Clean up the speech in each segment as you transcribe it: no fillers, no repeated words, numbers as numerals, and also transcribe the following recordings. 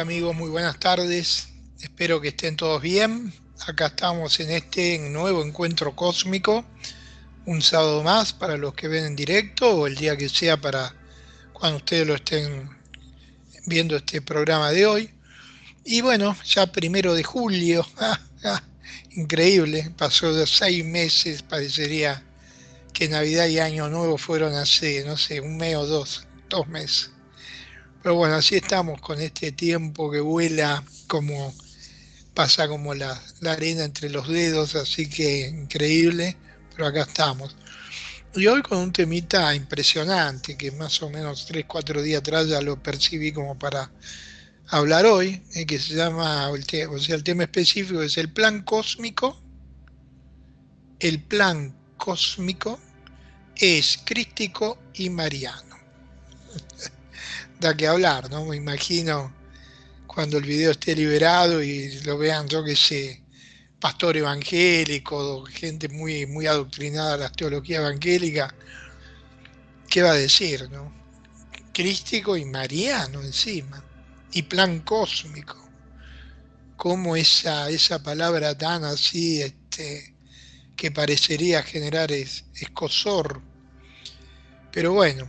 Amigos, muy buenas tardes. Espero que estén todos bien. Acá estamos en este nuevo encuentro cósmico, un sábado más para los que ven en directo o el día que sea para cuando ustedes lo estén viendo este programa de hoy. Y bueno, ya 1 de julio, increíble, pasó de 6 meses, parecería que Navidad y Año Nuevo fueron hace, no sé, un mes o 2 meses. Pero bueno, así estamos con este tiempo que vuela como pasa como la arena entre los dedos, así que increíble, pero acá estamos. Y hoy con un temita impresionante, que más o menos 3, 4 días atrás ya lo percibí como para hablar hoy, que se llama, o sea, el tema específico es el plan cósmico es crístico y mariano. Da que hablar, ¿no? Me imagino cuando el video esté liberado y lo vean, yo que sé, pastor evangélico, gente muy, muy adoctrinada a la teología evangélica, ¿qué va a decir, no? Crístico y mariano encima, y plan cósmico, como esa palabra tan así, que parecería generar escozor, pero bueno,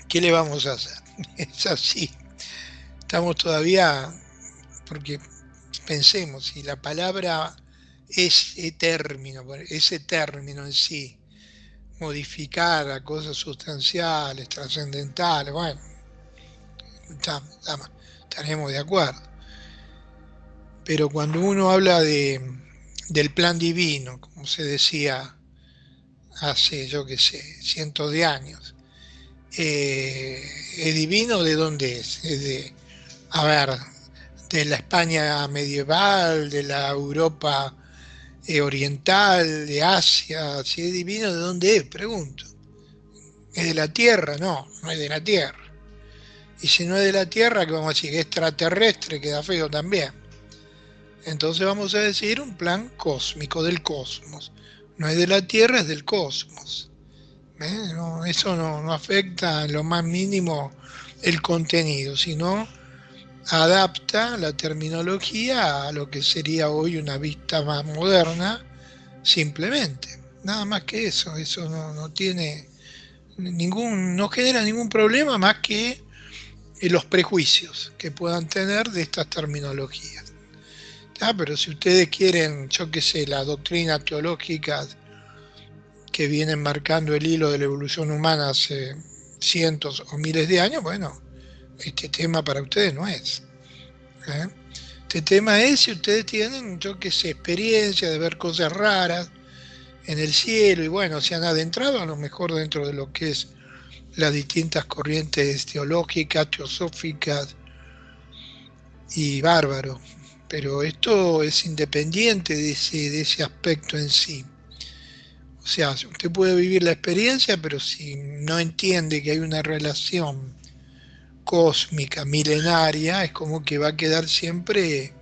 ¿qué le vamos a hacer? Es así, estamos todavía, porque pensemos, si la palabra ese término en sí, modificar a cosas sustanciales, trascendentales, bueno, estaremos de acuerdo. Pero cuando uno habla del plan divino, como se decía hace, yo qué sé, cientos de años, ¿es divino de dónde es? Es de, a ver, de la España medieval, de la Europa oriental, de Asia, si es divino, ¿de dónde es? Pregunto. ¿Es de la Tierra? No, no es de la Tierra. Y si no es de la Tierra, ¿qué vamos a decir? Extraterrestre, queda feo también. Entonces vamos a decir un plan cósmico del cosmos. No es de la Tierra, es del cosmos. No, eso no afecta en lo más mínimo el contenido, sino adapta la terminología a lo que sería hoy una vista más moderna, simplemente. Nada más que eso no tiene no genera ningún problema más que los prejuicios que puedan tener de estas terminologías. Pero si ustedes quieren, yo qué sé, las doctrinas teológicas que vienen marcando el hilo de la evolución humana hace cientos o miles de años, bueno, este tema para ustedes no es. ¿eh? Este tema es si ustedes tienen, yo qué sé, experiencia de ver cosas raras en el cielo y bueno, se han adentrado a lo mejor dentro de lo que es las distintas corrientes teológicas, teosóficas y bárbaro. Pero esto es independiente de ese aspecto en sí. O sea, usted puede vivir la experiencia, pero si no entiende que hay una relación cósmica, milenaria, es como que va a quedar siempre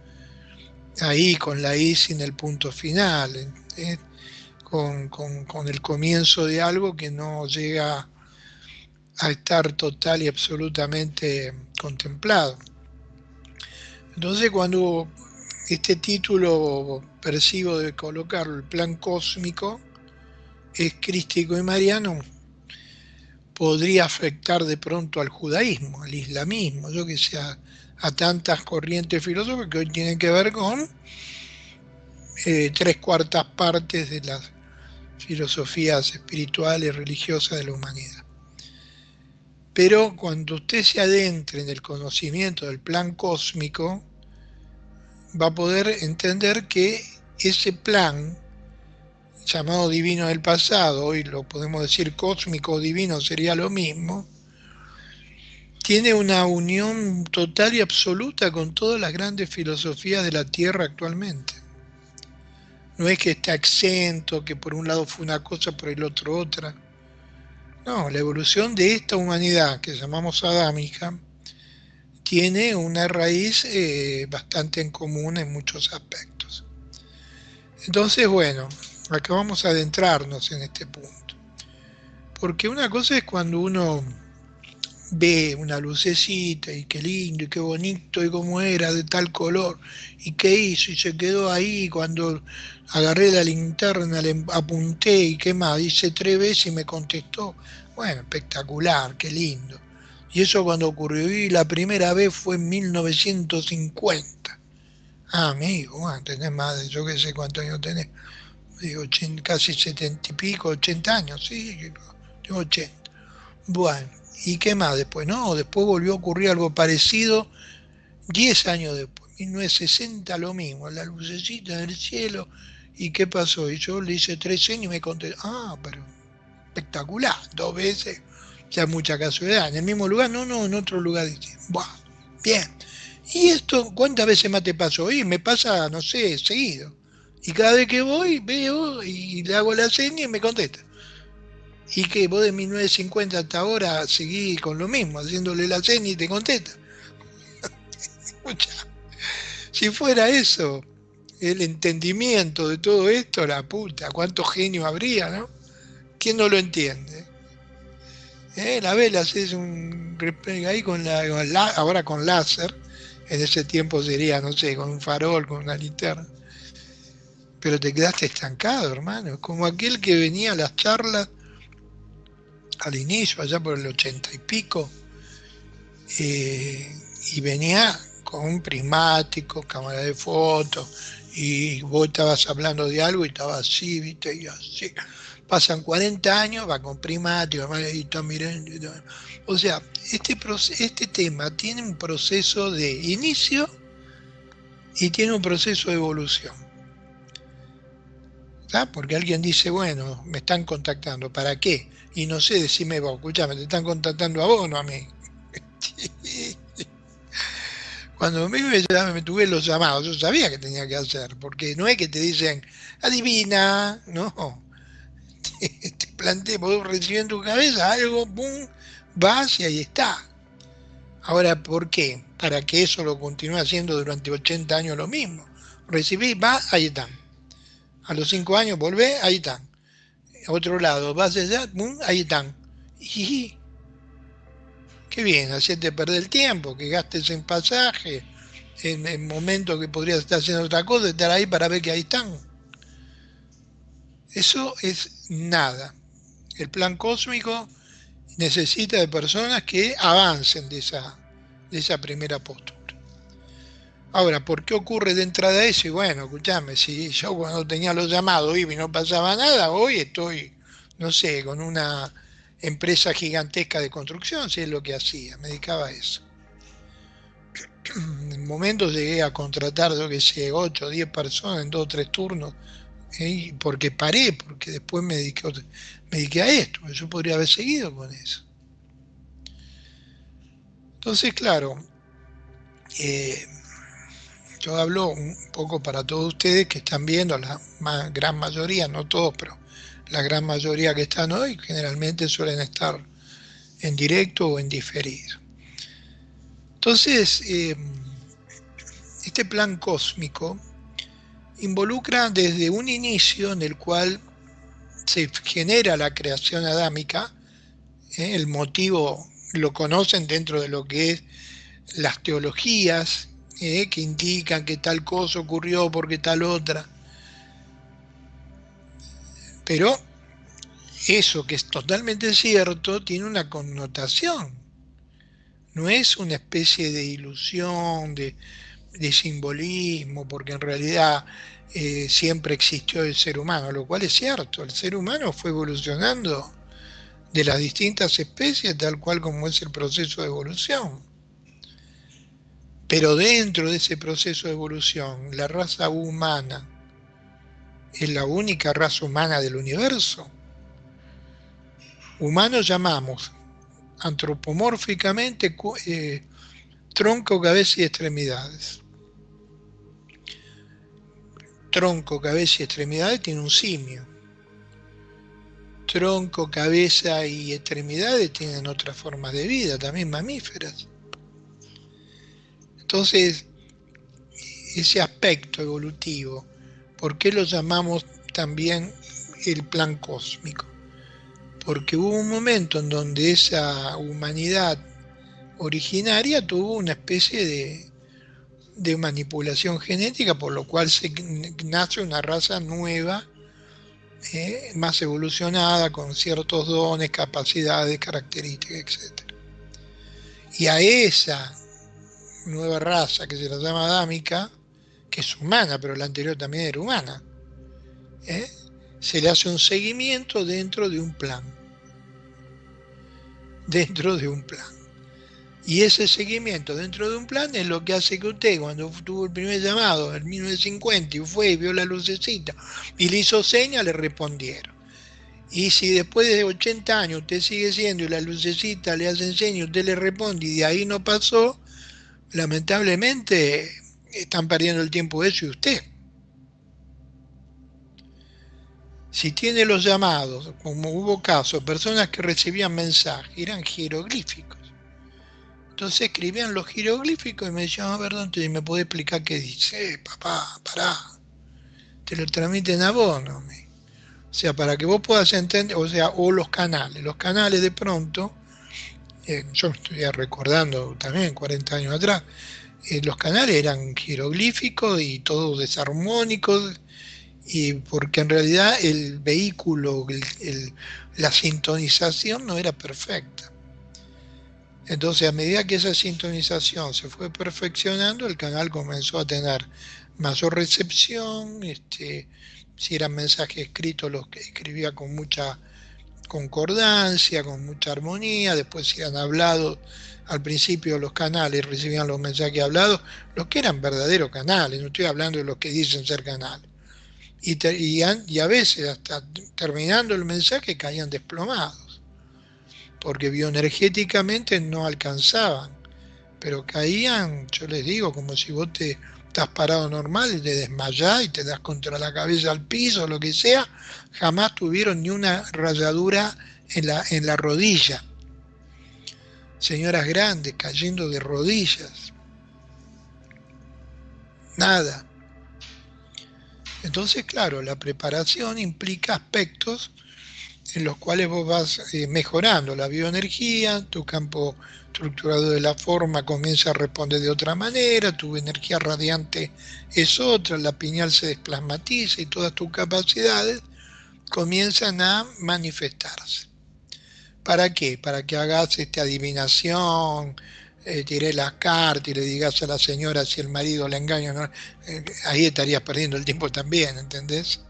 ahí con la I sin el punto final, con el comienzo de algo que no llega a estar total y absolutamente contemplado. Entonces, cuando este título percibo de colocarlo, el plan cósmico, es crístico y mariano, podría afectar de pronto al judaísmo, al islamismo, yo que sé, a tantas corrientes filosóficas que hoy tienen que ver con 3/4 partes de las filosofías espirituales, religiosas de la humanidad. Pero cuando usted se adentre en el conocimiento del plan cósmico, va a poder entender que ese plan, llamado divino del pasado, hoy lo podemos decir cósmico o divino, sería lo mismo, tiene una unión total y absoluta con todas las grandes filosofías de la Tierra actualmente. No es que está exento, que por un lado fue una cosa, por el otro otra. No, la evolución de esta humanidad que llamamos adámica tiene una raíz bastante en común en muchos aspectos. Entonces, bueno, acá vamos a adentrarnos en este punto. Porque una cosa es cuando uno ve una lucecita y qué lindo y qué bonito y cómo era de tal color y qué hizo y se quedó ahí cuando agarré la linterna, le apunté y qué más, hice 3 veces y me contestó. Bueno, espectacular, qué lindo. Y eso cuando ocurrió, y la primera vez fue en 1950. Ah, amigo, bueno, tenés más de yo que sé cuántos años tenés. Digo, casi 70 y pico, 80 años, sí, tengo 80. Bueno, ¿y qué más después? No, después volvió a ocurrir algo parecido 10 años después, 1960 lo mismo, la lucecita del cielo. ¿Y qué pasó? Y yo le hice 3 años y me conté, ah, pero espectacular, 2 veces, ya mucha casualidad. En el mismo lugar, no, no, en otro lugar. Dice, buah, bien. ¿Y esto cuántas veces más te pasó? Y me pasa, no sé, seguido. Y cada vez que voy, veo y le hago la seña y me contesta. ¿Y que vos de 1950 hasta ahora seguís con lo mismo, haciéndole la seña y te contesta? Escucha, si fuera eso, el entendimiento de todo esto, la puta, cuánto genio habría, ¿no? ¿Quién no lo entiende? La vela es un ahí ahora con láser, en ese tiempo sería, no sé, con un farol, con una linterna, pero te quedaste estancado, hermano, como aquel que venía a las charlas al inicio, allá por el 80 y pico, eh, y venía con un prismático, cámara de fotos, y vos estabas hablando de algo y estaba así, viste, y así. Pasan 40 años, va con prismático, y está mirando. O sea, este tema tiene un proceso de inicio y tiene un proceso de evolución. ¿Tá? Porque alguien dice, bueno, me están contactando, ¿para qué? Y no sé, decime vos, escuchame, te están contactando a vos, no a mí. Cuando a mí me tuve los llamados, yo sabía que tenía que hacer, porque no es que te dicen, adivina, no, te planteé, vos recibís en tu cabeza algo, pum, vas y ahí está. Ahora, ¿por qué? Para que eso lo continúe haciendo durante 80 años lo mismo. Recibís, vas, ahí están. A los 5 años volvés, ahí están. A otro lado, vas allá, pum, ahí están. Y qué bien, hacerte perder el tiempo, que gastes en pasaje, en momentos que podrías estar haciendo otra cosa, estar ahí para ver que ahí están. Eso es nada. El plan cósmico necesita de personas que avancen de esa primera postura. Ahora, ¿por qué ocurre de entrada eso? Y bueno, escúchame, si yo cuando tenía los llamados iba y no pasaba nada, hoy estoy, no sé, con una empresa gigantesca de construcción, si es lo que hacía, me dedicaba a eso. En momentos llegué a contratar, yo que sé, 8 o 10 personas en 2 o 3 turnos, porque paré, porque después me dediqué a esto, yo podría haber seguido con eso. Entonces, claro, eh, yo hablo un poco para todos ustedes que están viendo, la gran mayoría, no todos, pero la gran mayoría que están hoy, generalmente suelen estar en directo o en diferido. Entonces, este plan cósmico involucra desde un inicio en el cual se genera la creación adámica, el motivo lo conocen dentro de lo que es las teologías, que indican que tal cosa ocurrió porque tal otra, pero eso que es totalmente cierto tiene una connotación, no es una especie de ilusión, de simbolismo, porque en realidad siempre existió el ser humano, lo cual es cierto, el ser humano fue evolucionando de las distintas especies tal cual como es el proceso de evolución. Pero dentro de ese proceso de evolución, la raza humana es la única raza humana del universo. Humanos llamamos antropomórficamente tronco, cabeza y extremidades. Tronco, cabeza y extremidades tiene un simio. Tronco, cabeza y extremidades tienen otras formas de vida, también mamíferas. Entonces, ese aspecto evolutivo, ¿por qué lo llamamos también el plan cósmico? Porque hubo un momento en donde esa humanidad originaria tuvo una especie de manipulación genética, por lo cual nace una raza nueva, más evolucionada, con ciertos dones, capacidades, características, etc. Y a esa nueva raza, que se la llama adámica, que es humana, pero la anterior también era humana, ¿eh? Se le hace un seguimiento dentro de un plan. Dentro de un plan. Y ese seguimiento dentro de un plan es lo que hace que usted, cuando tuvo el primer llamado en 1950 y fue y vio la lucecita y le hizo señas, le respondieron. Y si después de 80 años usted sigue siendo y la lucecita le hace señas y usted le responde y de ahí no pasó, lamentablemente están perdiendo el tiempo eso y usted. Si tiene los llamados, como hubo casos, personas que recibían mensajes, eran jeroglíficos. Entonces escribían los jeroglíficos y me decían, a ver, ¿dónde me puede explicar qué dice? Papá, pará, te lo transmiten a vos, ¿no? O sea, para que vos puedas entender, o sea, o los canales de pronto, yo me estoy recordando también 40 años atrás, los canales eran jeroglíficos y todos desarmónicos, y porque en realidad el vehículo, la sintonización no era perfecta. Entonces, a medida que esa sintonización se fue perfeccionando, el canal comenzó a tener mayor recepción, si eran mensajes escritos, los que escribía con mucha concordancia, con mucha armonía, después si eran hablados, al principio los canales recibían los mensajes hablados, los que eran verdaderos canales, no estoy hablando de los que dicen ser canales. Y a veces hasta terminando el mensaje caían desplomados, porque bioenergéticamente no alcanzaban, pero caían, yo les digo, como si vos te estás parado normal y te desmayás y te das contra la cabeza al piso, o lo que sea, jamás tuvieron ni una rayadura en la rodilla. Señoras grandes cayendo de rodillas. Nada. Entonces, claro, la preparación implica aspectos en los cuales vos vas mejorando la bioenergía, tu campo estructurado de la forma comienza a responder de otra manera, tu energía radiante es otra, la pineal se desplasmatiza y todas tus capacidades comienzan a manifestarse. ¿Para qué? Para que hagas adivinación, tiré las cartas y le digas a la señora si el marido le engaña o no. Ahí estarías perdiendo el tiempo también, ¿entendés?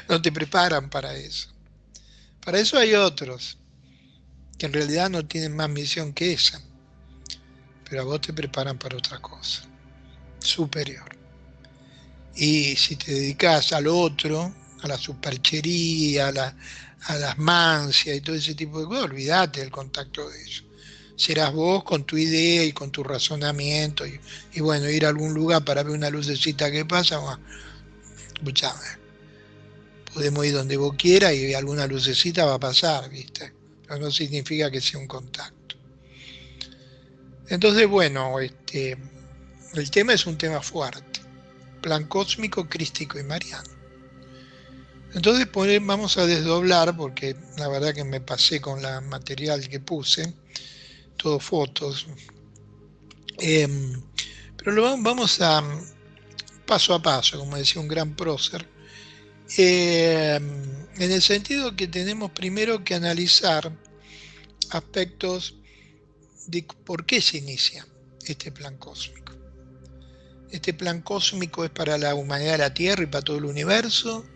No te preparan para eso. Para eso hay otros, que en realidad no tienen más misión que esa, pero a vos te preparan para otra cosa, superior. Y si te dedicas al otro, a la superchería, a las mancias y todo ese tipo de cosas, olvídate del contacto de eso. Serás vos con tu idea y con tu razonamiento y bueno, ir a algún lugar para ver una lucecita que pasa, bueno, escuchame, podemos ir donde vos quieras y alguna lucecita va a pasar, ¿viste? Pero no significa que sea un contacto. Entonces, bueno, el tema es un tema fuerte, plan cósmico, crístico y mariano. Entonces vamos a desdoblar, porque la verdad que me pasé con la material que puse, todo fotos, pero vamos a paso a paso, como decía un gran prócer, en el sentido que tenemos primero que analizar aspectos de por qué se inicia este plan cósmico. Este plan cósmico es para la humanidad de la Tierra y para todo el universo,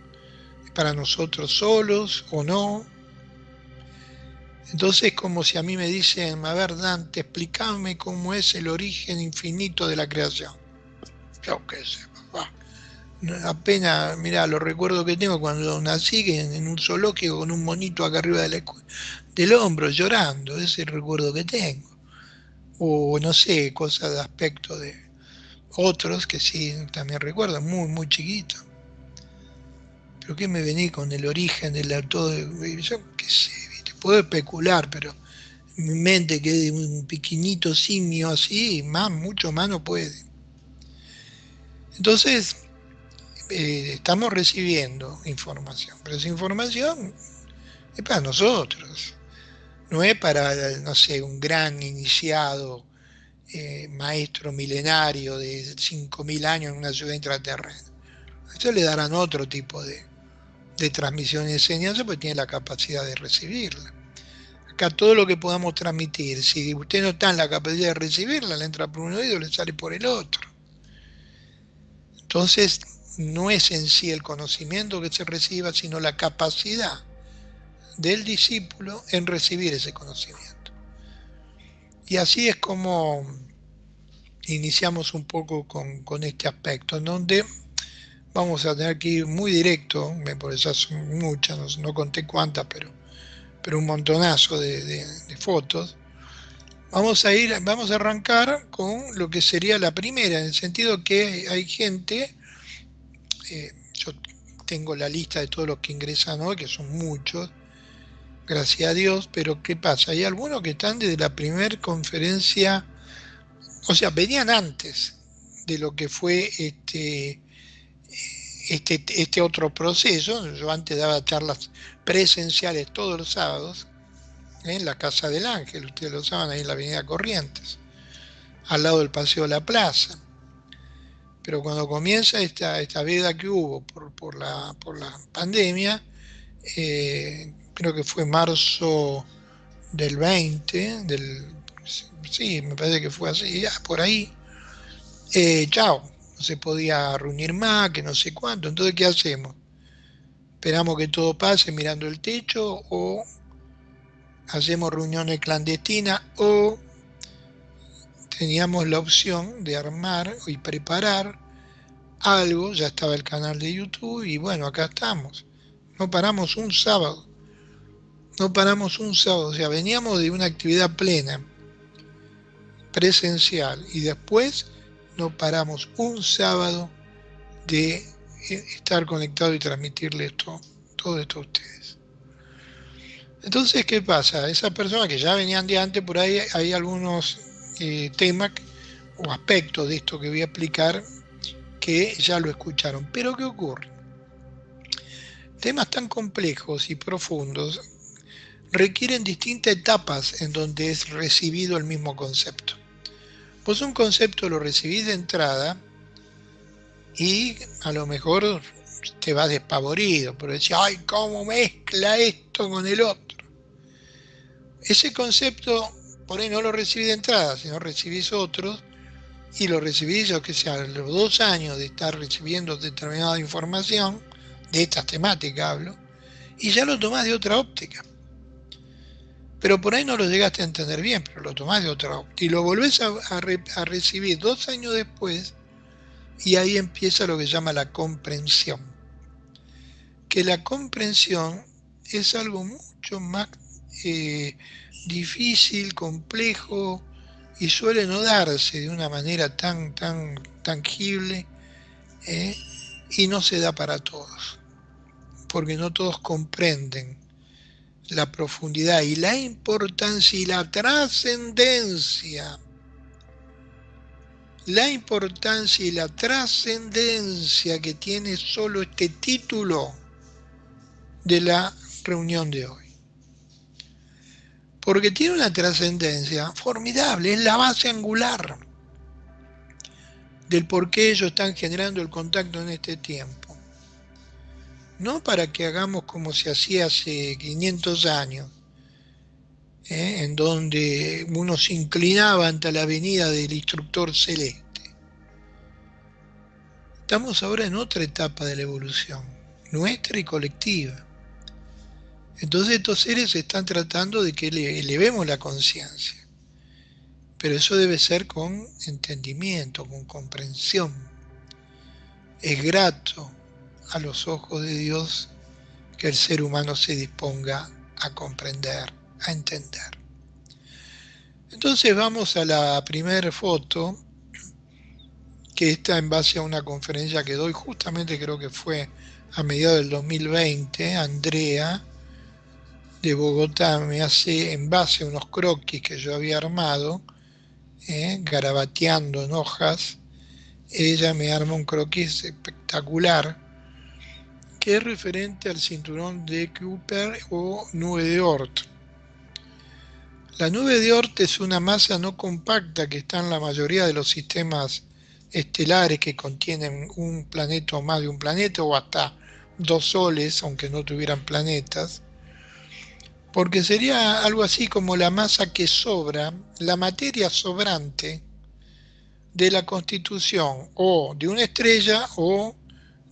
es para nosotros solos o no. Entonces, como si a mí me dicen, a ver, Dante, explícame cómo es el origen infinito de la creación. Yo qué sé, papá. Apenas, mirá, los recuerdos que tengo cuando nací en un zoológico con un monito acá arriba del hombro llorando, ese es el recuerdo que tengo. O no sé, cosas de aspecto de otros que sí también recuerdo, muy, muy chiquito. Pero ¿qué me vení con el origen del todo? Yo qué sé, ¿viste? Puedo especular, pero mi mente que es un pequeñito simio así, mucho más no puede. Entonces, estamos recibiendo información, pero esa información es para nosotros. No es para, no sé, un gran iniciado, maestro milenario de 5.000 años en una ciudad intraterrena. A esto le darán otro tipo de transmisión y enseñanza, porque tiene la capacidad de recibirla. Acá todo lo que podamos transmitir, si usted no está en la capacidad de recibirla, le entra por un oído, le sale por el otro. Entonces, no es en sí el conocimiento que se reciba, sino la capacidad del discípulo en recibir ese conocimiento. Y así es como iniciamos un poco con este aspecto, en donde vamos a tener que ir muy directo, por eso son muchas, no conté cuántas, pero un montonazo de fotos. Vamos a arrancar con lo que sería la primera, en el sentido que hay gente, yo tengo la lista de todos los que ingresan hoy, que son muchos, gracias a Dios, pero ¿qué pasa? Hay algunos que están desde la primera conferencia, o sea, venían antes de lo que fue este otro proceso. Yo antes daba charlas presenciales todos los sábados en la Casa del Ángel, ustedes lo saben, ahí en la Avenida Corrientes, al lado del Paseo de la Plaza. Pero cuando comienza esta veda que hubo por la pandemia, creo que fue marzo del 20, sí, me parece que fue así, ya, por ahí, chao, no se podía reunir más, que no sé cuánto. Entonces, ¿qué hacemos? ¿Esperamos que todo pase mirando el techo o hacemos reuniones clandestinas, o teníamos la opción de armar y preparar algo? Ya estaba el canal de YouTube y bueno, acá estamos. No paramos un sábado, no paramos un sábado, o sea, veníamos de una actividad plena, presencial, y después no paramos un sábado de estar conectado y transmitirle todo esto a ustedes. Entonces, ¿qué pasa? Esas personas que ya venían de antes, por ahí hay algunos temas o aspectos de esto que voy a explicar que ya lo escucharon. Pero ¿qué ocurre? Temas tan complejos y profundos requieren distintas etapas en donde es recibido el mismo concepto. Pues un concepto lo recibís de entrada y a lo mejor te vas despavorido, pero decís, ay, ¿cómo mezcla esto con el otro? Ese concepto por ahí no lo recibís de entrada, sino recibís otros, y lo recibís, yo que sé, a los 2 años de estar recibiendo determinada información, de estas temáticas hablo, y ya lo tomás de otra óptica. Pero por ahí no lo llegaste a entender bien, pero lo tomás de otra óptica. Y lo volvés a recibir 2 años después, y ahí empieza lo que se llama la comprensión. Que la comprensión es algo mucho más difícil, complejo, y suele no darse de una manera tan tangible, y no se da para todos, porque no todos comprenden la profundidad y la importancia y la trascendencia. La importancia y la trascendencia que tiene solo este título de la reunión de hoy. Porque tiene una trascendencia formidable, es la base angular del por qué ellos están generando el contacto en este tiempo. No para que hagamos como se hacía hace 500 años, en donde uno se inclinaba ante la venida del instructor celeste. Estamos ahora en otra etapa de la evolución, nuestra y colectiva. Entonces estos seres están tratando de que elevemos la conciencia, pero eso debe ser con entendimiento, con comprensión. Es grato a los ojos de Dios que el ser humano se disponga a comprender, a entender. Entonces vamos a la primera foto, que está en base a una conferencia que doy, justamente creo que fue a mediados del 2020, Andrea de Bogotá me hace, en base a unos croquis que yo había armado, garabateando en hojas, ella me arma un croquis espectacular, que es referente al cinturón de Kuiper o nube de Oort. La nube de Oort es una masa no compacta que está en la mayoría de los sistemas estelares que contienen un planeta o más de un planeta, o hasta dos soles, aunque no tuvieran planetas, porque sería algo así como la masa que sobra, la materia sobrante de la constitución o de una estrella o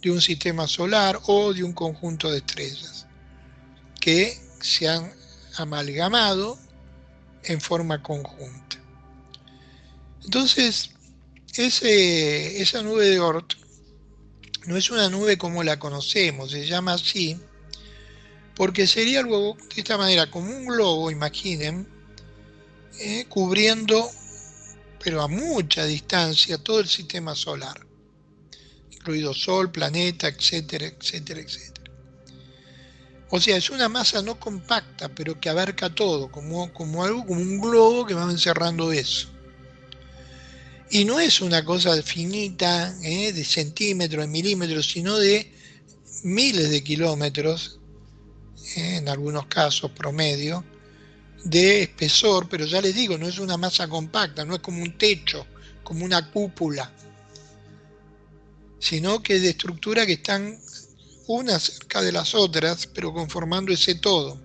de un sistema solar o de un conjunto de estrellas que se han amalgamado en forma conjunta. Entonces, esa nube de Oort no es una nube como la conocemos, se llama así porque sería algo de esta manera, como un globo, imaginen, cubriendo, pero a mucha distancia, todo el sistema solar, incluido Sol, planeta, etcétera, etcétera, etcétera. O sea, es una masa no compacta, pero que abarca todo, como algo, como un globo que va encerrando eso. Y no es una cosa finita, de centímetros, de milímetros, sino de miles de kilómetros, en algunos casos promedio, de espesor, pero ya les digo, no es una masa compacta, no es como un techo, como una cúpula, sino que es de estructura que están unas cerca de las otras, pero conformando ese todo,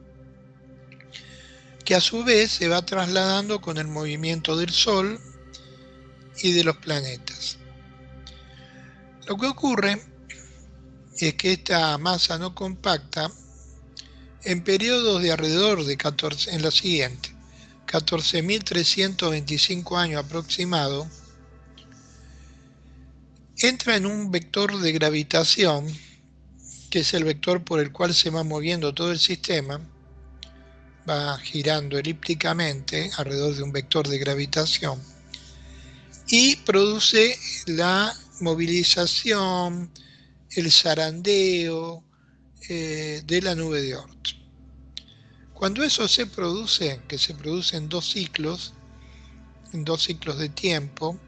que a su vez se va trasladando con el movimiento del Sol y de los planetas. Lo que ocurre es que esta masa no compacta, en periodos de alrededor de 14, en la siguiente, 14.325 años aproximado, entra en un vector de gravitación, que es el vector por el cual se va moviendo todo el sistema, va girando elípticamente alrededor de un vector de gravitación, y produce la movilización, el zarandeo de la nube de Oort. Cuando eso se produce, que se produce en dos ciclos de tiempo,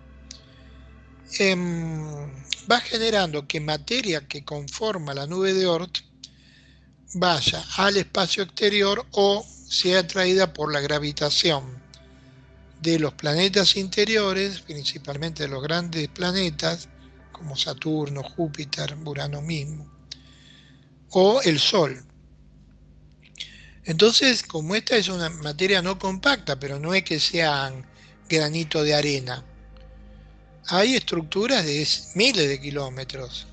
va generando que materia que conforma la nube de Oort vaya al espacio exterior o sea atraída por la gravitación de los planetas interiores, principalmente de los grandes planetas como Saturno, Júpiter, Urano mismo, o el Sol. Entonces, como esta es una materia no compacta, pero no es que sean granito de arena, hay estructuras de miles de kilómetros,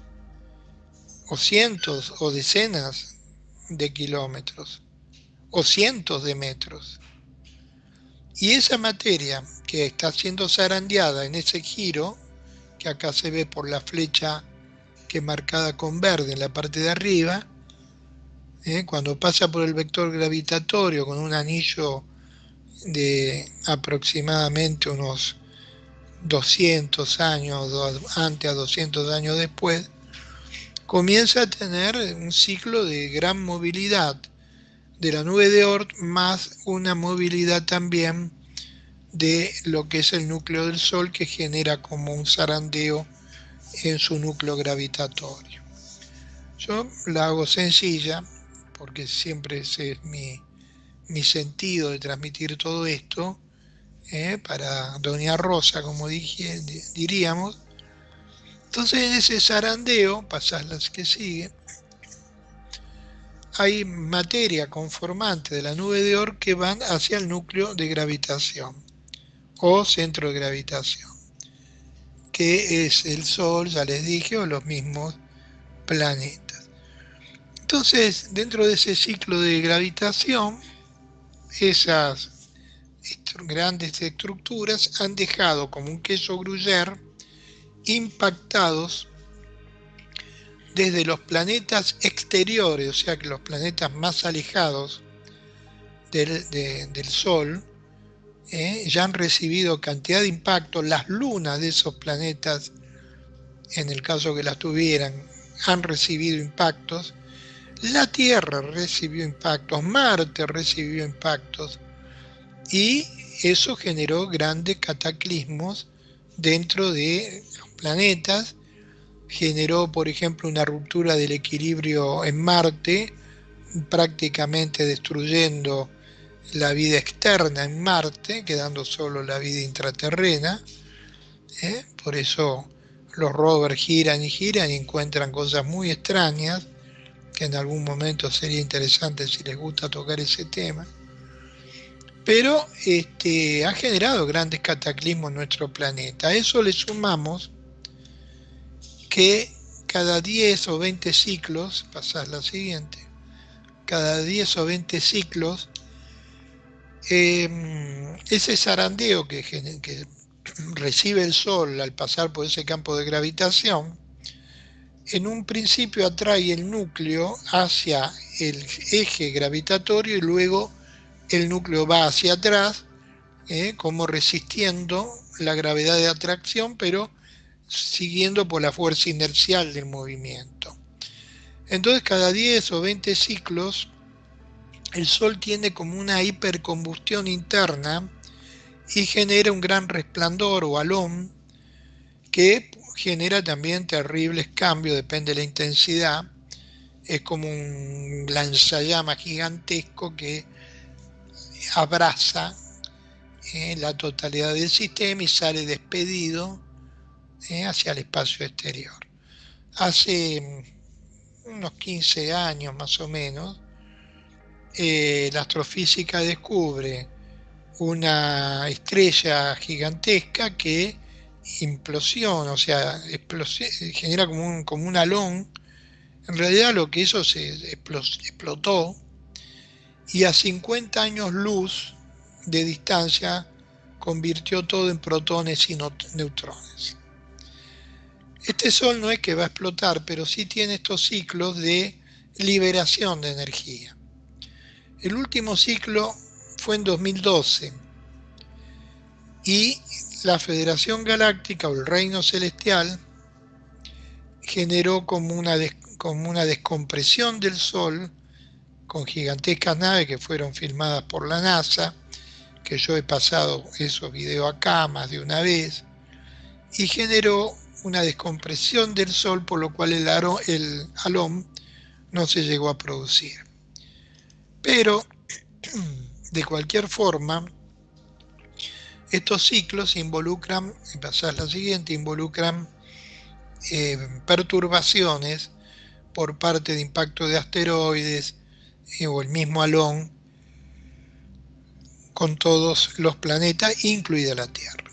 o cientos o decenas de kilómetros, o cientos de metros. Y esa materia que está siendo zarandeada en ese giro, que acá se ve por la flecha que es marcada con verde en la parte de arriba, cuando pasa por el vector gravitatorio con un anillo de aproximadamente unos 200 años antes a 200 años después, comienza a tener un ciclo de gran movilidad de la nube de Oort, más una movilidad también de lo que es el núcleo del Sol, que genera como un zarandeo en su núcleo gravitatorio. Yo la hago sencilla, porque siempre ese es mi sentido de transmitir todo esto, para Doña Rosa, como diríamos. Entonces en ese zarandeo, pasás las que siguen, hay materia conformante de la nube de Oort que van hacia el núcleo de gravitación o centro de gravitación, que es el Sol, ya les dije, o los mismos planetas. Entonces, dentro de ese ciclo de gravitación, esas grandes estructuras han dejado como un queso gruyere impactados desde los planetas exteriores, o sea que los planetas más alejados del Sol, ya han recibido cantidad de impactos. Las lunas de esos planetas, en el caso que las tuvieran, han recibido impactos. La Tierra recibió impactos, Marte recibió impactos, y eso generó grandes cataclismos dentro de los planetas. Generó, por ejemplo, una ruptura del equilibrio en Marte, prácticamente destruyendo la vida externa en Marte, quedando solo la vida intraterrena. Por eso los rovers giran y giran y encuentran cosas muy extrañas, que en algún momento sería interesante si les gusta tocar ese tema. Pero ha generado grandes cataclismos en nuestro planeta. A eso le sumamos que cada 10 o 20 ciclos, pasás la siguiente, cada 10 o 20 ciclos, ese zarandeo que recibe el Sol al pasar por ese campo de gravitación, en un principio atrae el núcleo hacia el eje gravitatorio y luego el núcleo va hacia atrás, como resistiendo la gravedad de atracción, pero siguiendo por la fuerza inercial del movimiento. Entonces, cada 10 o 20 ciclos, el Sol tiene como una hipercombustión interna y genera un gran resplandor o halón que genera también terribles cambios, depende de la intensidad. Es como un lanzallamas gigantesco que abraza la totalidad del sistema y sale despedido hacia el espacio exterior. Hace unos 15 años más o menos, la astrofísica descubre una estrella gigantesca que implosiona, o sea, genera como un halón. En realidad lo que hizo se explotó y a 50 años luz de distancia convirtió todo en protones y neutrones. Este Sol no es que va a explotar, pero sí tiene estos ciclos de liberación de energía. El último ciclo fue en 2012 y la Federación Galáctica o el Reino Celestial generó como una descompresión del Sol con gigantescas naves que fueron filmadas por la NASA, que yo he pasado esos videos acá más de una vez, y generó una descompresión del Sol, por lo cual el halón no se llegó a producir. Pero, de cualquier forma, estos ciclos involucran, y pasás la siguiente, involucran perturbaciones por parte de impacto de asteroides o el mismo halón con todos los planetas, incluida la Tierra.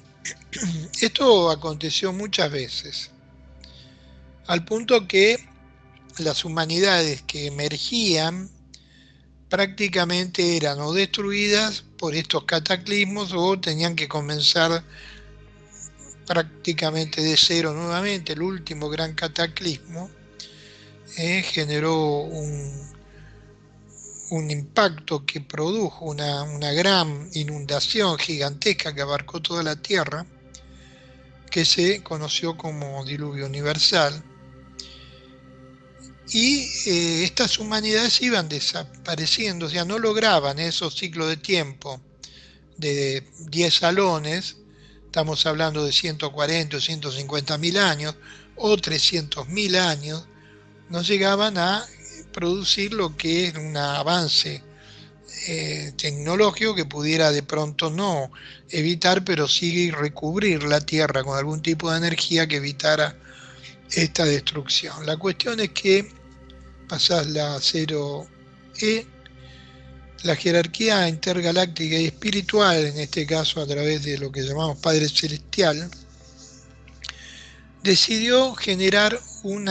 Esto aconteció muchas veces, al punto que las humanidades que emergían prácticamente eran o destruidas por estos cataclismos o tenían que comenzar prácticamente de cero nuevamente. El último gran cataclismo generó un impacto que produjo una gran inundación gigantesca que abarcó toda la Tierra, que se conoció como diluvio universal. Y estas humanidades iban desapareciendo, o sea, no lograban esos ciclos de tiempo de 10 salones, estamos hablando de 140 o 150 mil años, o 300 mil años, no llegaban a producir lo que es un avance tecnológico que pudiera de pronto no evitar, pero sí recubrir la Tierra con algún tipo de energía que evitara esta destrucción. La cuestión es que pasás la 0E, la jerarquía intergaláctica y espiritual, en este caso a través de lo que llamamos Padre Celestial, decidió generar un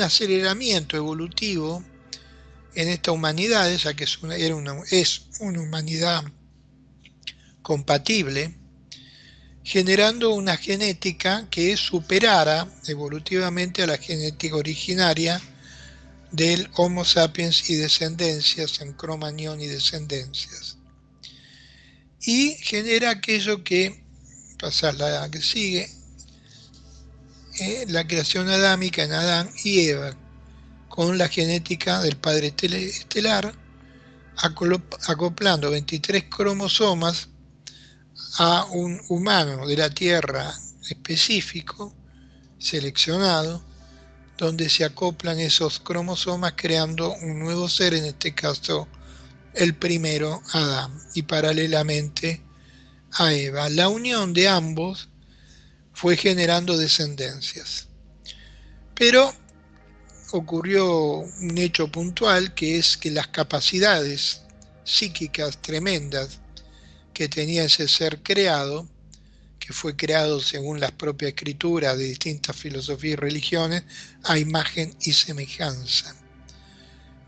aceleramiento evolutivo en esta humanidad, ya que es una humanidad compatible, generando una genética que superara evolutivamente a la genética originaria del Homo sapiens y descendencias, en Cromañón y descendencias. Y genera aquello que, pasar la que sigue, la creación adámica en Adán y Eva, con la genética del Padre Estelar, acoplando 23 cromosomas a un humano de la Tierra específico, seleccionado, donde se acoplan esos cromosomas creando un nuevo ser, en este caso el primero Adán y paralelamente a Eva. La unión de ambos fue generando descendencias. Pero ocurrió un hecho puntual, que es que las capacidades psíquicas tremendas que tenía ese ser creado, que fue creado según las propias escrituras de distintas filosofías y religiones, a imagen y semejanza.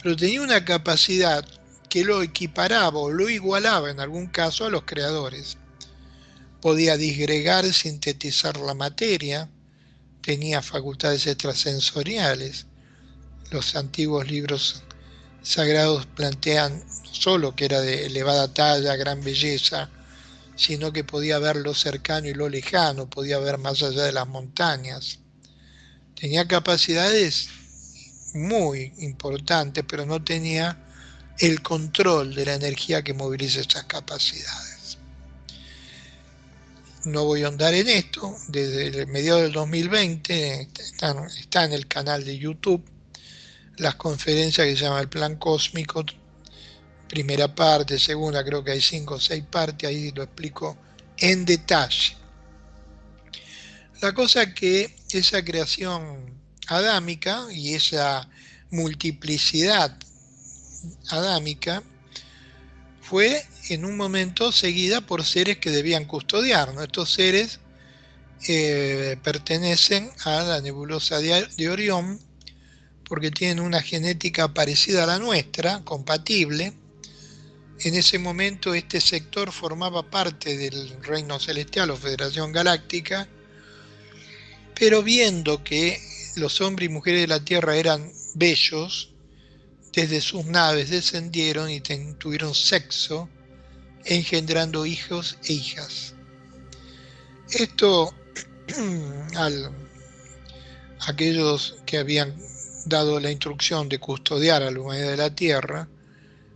Pero tenía una capacidad que lo equiparaba o lo igualaba en algún caso a los creadores. Podía disgregar, sintetizar la materia, tenía facultades extrasensoriales. Los antiguos libros sagrados plantean no solo que era de elevada talla, gran belleza, sino que podía ver lo cercano y lo lejano, podía ver más allá de las montañas. Tenía capacidades muy importantes, pero no tenía el control de la energía que moviliza esas capacidades. No voy a ahondar en esto. Desde el mediados del 2020 está en el canal de YouTube las conferencias que se llama el Plan Cósmico, primera parte, segunda, creo que hay 5 o 6 partes, ahí lo explico en detalle. La cosa que esa creación adámica y esa multiplicidad adámica fue en un momento seguida por seres que debían custodiarnos. Estos seres pertenecen a la nebulosa de Orión, porque tienen una genética parecida a la nuestra, compatible. En ese momento este sector formaba parte del Reino Celestial o Federación Galáctica, pero viendo que los hombres y mujeres de la Tierra eran bellos, desde sus naves descendieron y tuvieron sexo, engendrando hijos e hijas. Esto, aquellos que habían dado la instrucción de custodiar a la humanidad de la Tierra,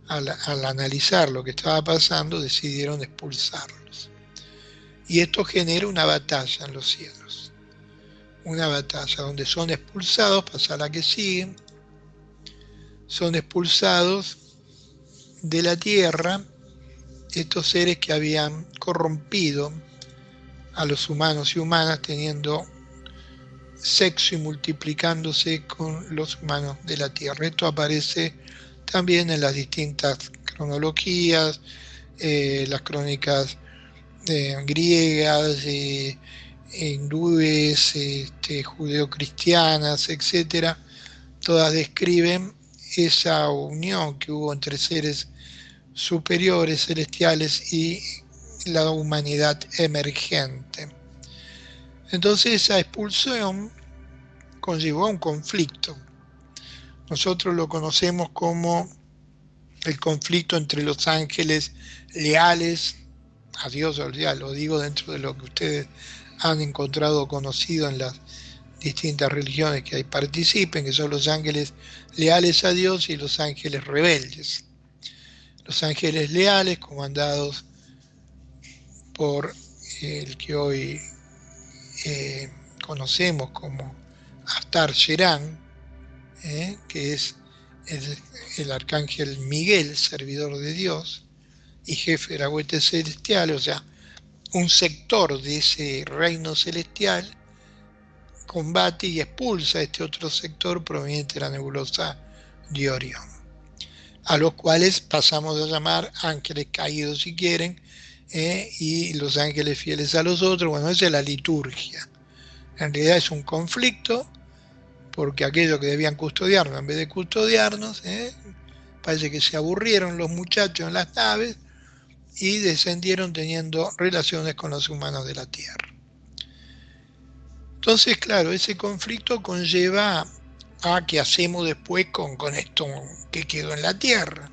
al analizar lo que estaba pasando, decidieron expulsarlos. Y esto genera una batalla en los cielos. Una batalla donde son expulsados, pasa la que sigue, son expulsados de la Tierra estos seres que habían corrompido a los humanos y humanas teniendo sexo y multiplicándose con los humanos de la Tierra. Esto aparece también en las distintas cronologías, las crónicas griegas, hindúes, judeocristianas, etcétera. Todas describen esa unión que hubo entre seres superiores, celestiales, y la humanidad emergente. Entonces esa expulsión conllevó a un conflicto. Nosotros lo conocemos como el conflicto entre los ángeles leales a Dios, ya lo digo dentro de lo que ustedes han encontrado o conocido en las distintas religiones que ahí participen, que son los ángeles leales a Dios y los ángeles rebeldes. Los ángeles leales, comandados por el que hoy conocemos como Astar Sherán, que es el arcángel Miguel, servidor de Dios y jefe de la hueste celestial, o sea, un sector de ese reino celestial combate y expulsa a este otro sector proveniente de la nebulosa de Orión, a los cuales pasamos a llamar ángeles caídos si quieren, y los ángeles fieles a los otros. Bueno, esa es la liturgia. En realidad es un conflicto, porque aquellos que debían custodiarnos, en vez de custodiarnos, parece que se aburrieron los muchachos en las naves y descendieron teniendo relaciones con los humanos de la Tierra. Entonces, claro, ese conflicto conlleva a qué hacemos después con esto que quedó en la Tierra,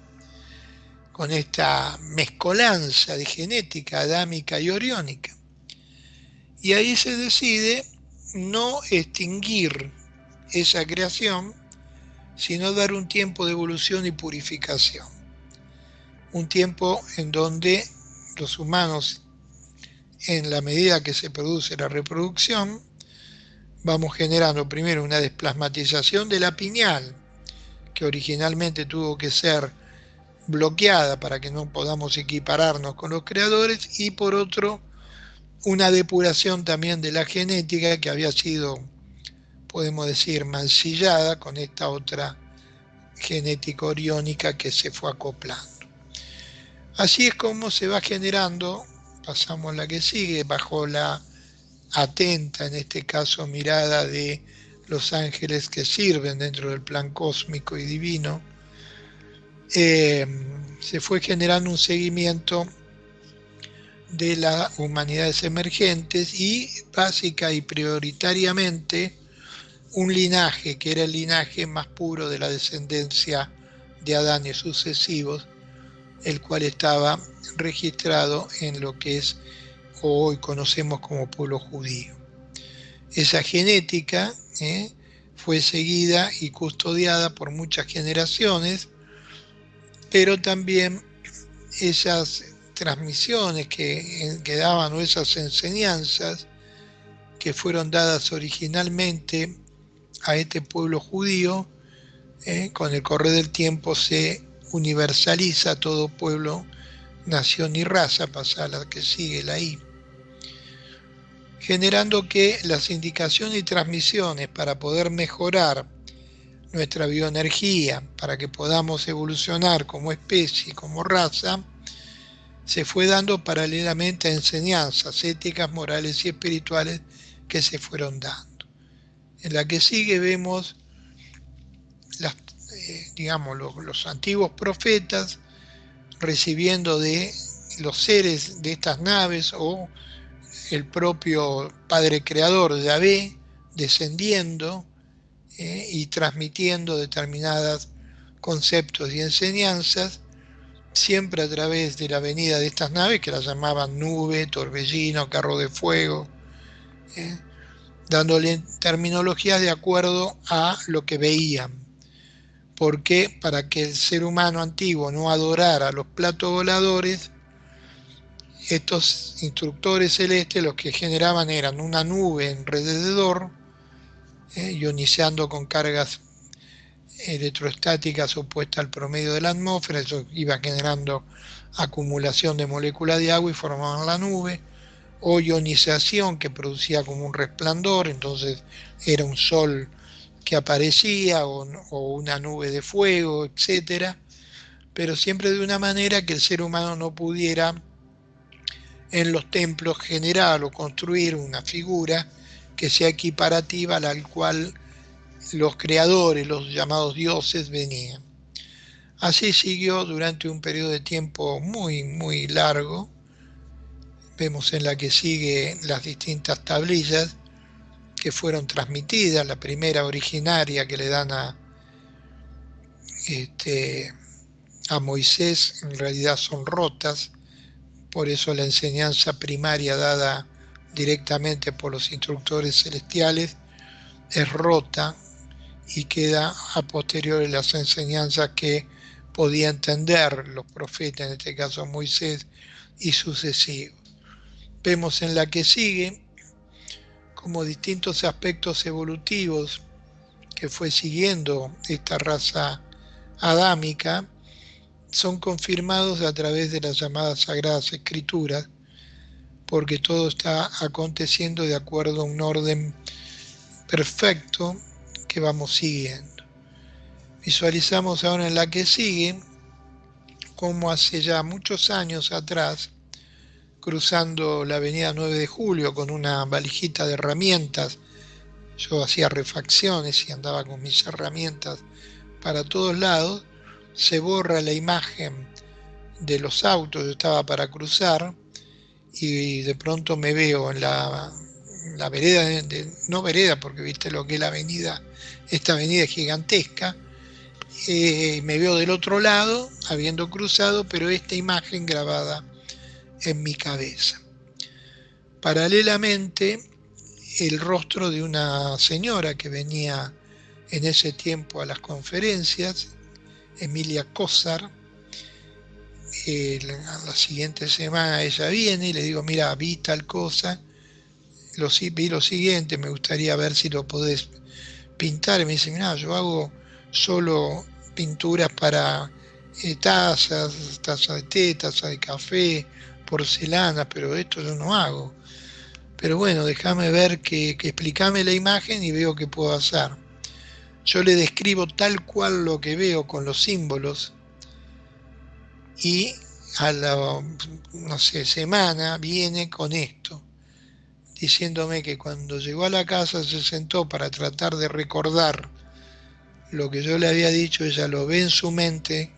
con esta mezcolanza de genética adámica y oriónica. Y ahí se decide no extinguir esa creación, sino dar un tiempo de evolución y purificación. Un tiempo en donde los humanos, en la medida que se produce la reproducción, vamos generando primero una desplasmatización de la pineal, que originalmente tuvo que ser bloqueada para que no podamos equipararnos con los creadores, y por otro, una depuración también de la genética que había sido, podemos decir, mancillada con esta otra genética oriónica que se fue acoplando. Así es como se va generando, pasamos a la que sigue, bajo la atenta, en este caso, mirada de los ángeles que sirven dentro del plan cósmico y divino, se fue generando un seguimiento de las humanidades emergentes y básica y prioritariamente un linaje que era el linaje más puro de la descendencia de Adán y sucesivos, el cual estaba registrado en lo que es hoy conocemos como pueblo judío. Esa genética fue seguida y custodiada por muchas generaciones, pero también esas transmisiones que daban, o esas enseñanzas que fueron dadas originalmente a este pueblo judío, con el correr del tiempo se universaliza a todo pueblo, nación y raza, pasa a la que sigue, la I, generando que las indicaciones y transmisiones para poder mejorar nuestra bioenergía, para que podamos evolucionar como especie, como raza, se fue dando paralelamente a enseñanzas éticas, morales y espirituales que se fueron dando. En la que sigue vemos los antiguos profetas recibiendo de los seres de estas naves, o el propio Padre Creador, Yahvé, descendiendo y transmitiendo determinados conceptos y enseñanzas, siempre a través de la venida de estas naves que las llamaban nube, torbellino, carro de fuego, dándole terminologías de acuerdo a lo que veían. Porque para que el ser humano antiguo no adorara a los platos voladores, estos instructores celestes los que generaban eran una nube alrededor, ionizando con cargas electrostáticas opuestas al promedio de la atmósfera. Eso iba generando acumulación de moléculas de agua y formaban la nube, o ionización que producía como un resplandor, entonces era un sol que aparecía, o una nube de fuego, etcétera, pero siempre de una manera que el ser humano no pudiera en los templos generar o construir una figura que sea equiparativa a la cual los creadores, los llamados dioses, venían. Así siguió durante un periodo de tiempo muy, muy largo. Vemos en la que sigue las distintas tablillas que fueron transmitidas. La primera originaria que le dan a Moisés en realidad son rotas, por eso la enseñanza primaria dada directamente por los instructores celestiales es rota y queda a posteriori las enseñanzas que podía entender los profetas, en este caso Moisés y sucesivos. Vemos en la que sigue como distintos aspectos evolutivos que fue siguiendo esta raza adámica son confirmados a través de las llamadas Sagradas Escrituras, porque todo está aconteciendo de acuerdo a un orden perfecto que vamos siguiendo. Visualizamos ahora en la que sigue como hace ya muchos años atrás, cruzando la avenida 9 de Julio con una valijita de herramientas, yo hacía refacciones y andaba con mis herramientas para todos lados, se borra la imagen de los autos, yo estaba para cruzar y de pronto me veo en la vereda, no vereda porque viste lo que es la avenida, esta avenida es gigantesca, me veo del otro lado habiendo cruzado, pero esta imagen grabada en mi cabeza. Paralelamente, el rostro de una señora que venía en ese tiempo a las conferencias, Emilia Cosar. La siguiente semana ella viene y le digo, mira, vi tal cosa, vi lo siguiente, me gustaría ver si lo podés pintar. Y me dice, mira, yo hago solo pinturas para taza de té, taza de café, porcelana, pero esto yo no hago. Pero bueno, déjame ver que explícame la imagen y veo qué puedo hacer. Yo le describo tal cual lo que veo con los símbolos y a la, no sé, semana viene con esto, diciéndome que cuando llegó a la casa se sentó para tratar de recordar lo que yo le había dicho, ella lo ve en su mente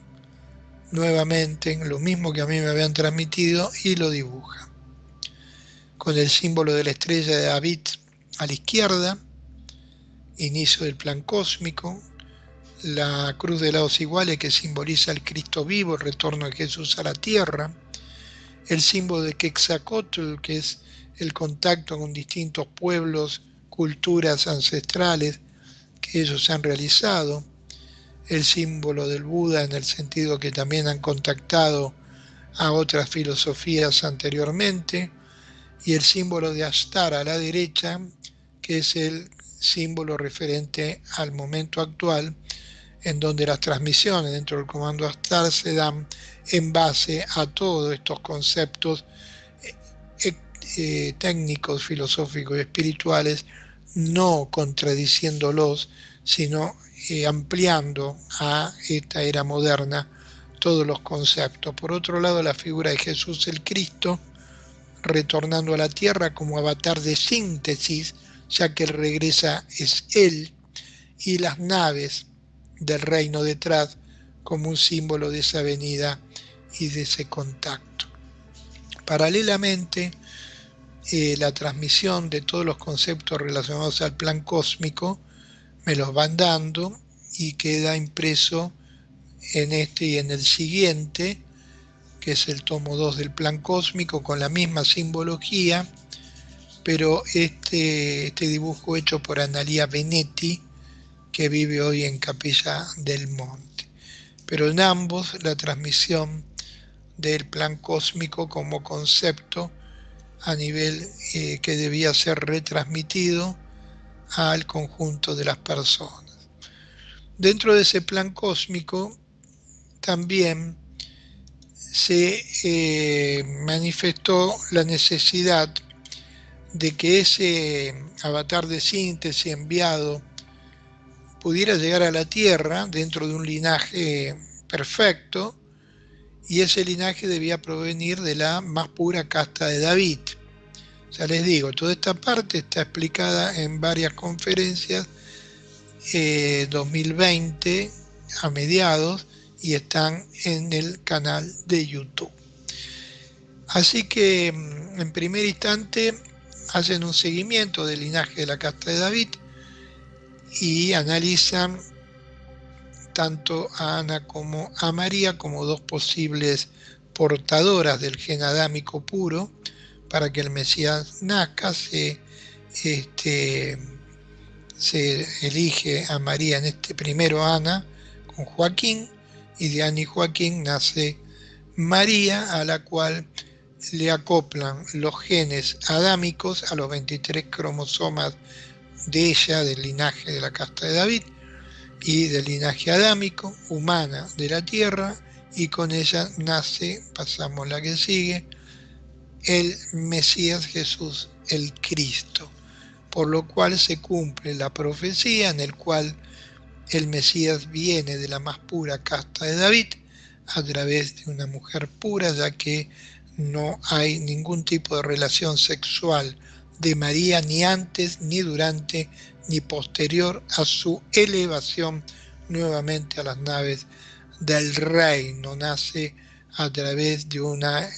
nuevamente, lo mismo que a mí me habían transmitido, y lo dibuja. Con el símbolo de la estrella de David a la izquierda, inicio del plan cósmico, la cruz de lados iguales que simboliza el Cristo vivo, el retorno de Jesús a la tierra, el símbolo de Quetzalcóatl, que es el contacto con distintos pueblos, culturas ancestrales que ellos han realizado, el símbolo del Buda en el sentido que también han contactado a otras filosofías anteriormente, y el símbolo de Ashtar a la derecha, que es el símbolo referente al momento actual, en donde las transmisiones dentro del comando Ashtar se dan en base a todos estos conceptos técnicos, filosóficos y espirituales, no contradiciéndolos, sino ampliando a esta era moderna todos los conceptos. Por otro lado, la figura de Jesús el Cristo, retornando a la tierra como avatar de síntesis, ya que él regresa es él, y las naves del reino detrás como un símbolo de esa venida y de ese contacto. Paralelamente, la transmisión de todos los conceptos relacionados al plan cósmico me los van dando y queda impreso en este y en el siguiente, que es el tomo 2 del plan cósmico, con la misma simbología, pero este dibujo hecho por Analia Benetti, que vive hoy en Capilla del Monte. Pero en ambos la transmisión del plan cósmico como concepto a nivel que debía ser retransmitido al conjunto de las personas. Dentro de ese plan cósmico también se manifestó la necesidad de que ese avatar de síntesis enviado pudiera llegar a la Tierra dentro de un linaje perfecto, y ese linaje debía provenir de la más pura casta de David. Ya les digo, toda esta parte está explicada en varias conferencias 2020 a mediados, y están en el canal de YouTube. Así que en primer instante hacen un seguimiento del linaje de la casta de David y analizan tanto a Ana como a María como dos posibles portadoras del gen adámico puro para que el Mesías nazca. Se elige a María en este primero, Ana con Joaquín, y de Ana y Joaquín nace María, a la cual le acoplan los genes adámicos a los 23 cromosomas de ella, del linaje de la casta de David, y del linaje adámico, humana de la tierra, y con ella nace, pasamos la que sigue, el Mesías Jesús, el Cristo, por lo cual se cumple la profecía en el cual el Mesías viene de la más pura casta de David a través de una mujer pura, ya que no hay ningún tipo de relación sexual de María ni antes, ni durante, ni posterior a su elevación nuevamente a las naves del reino. Nace a través de una,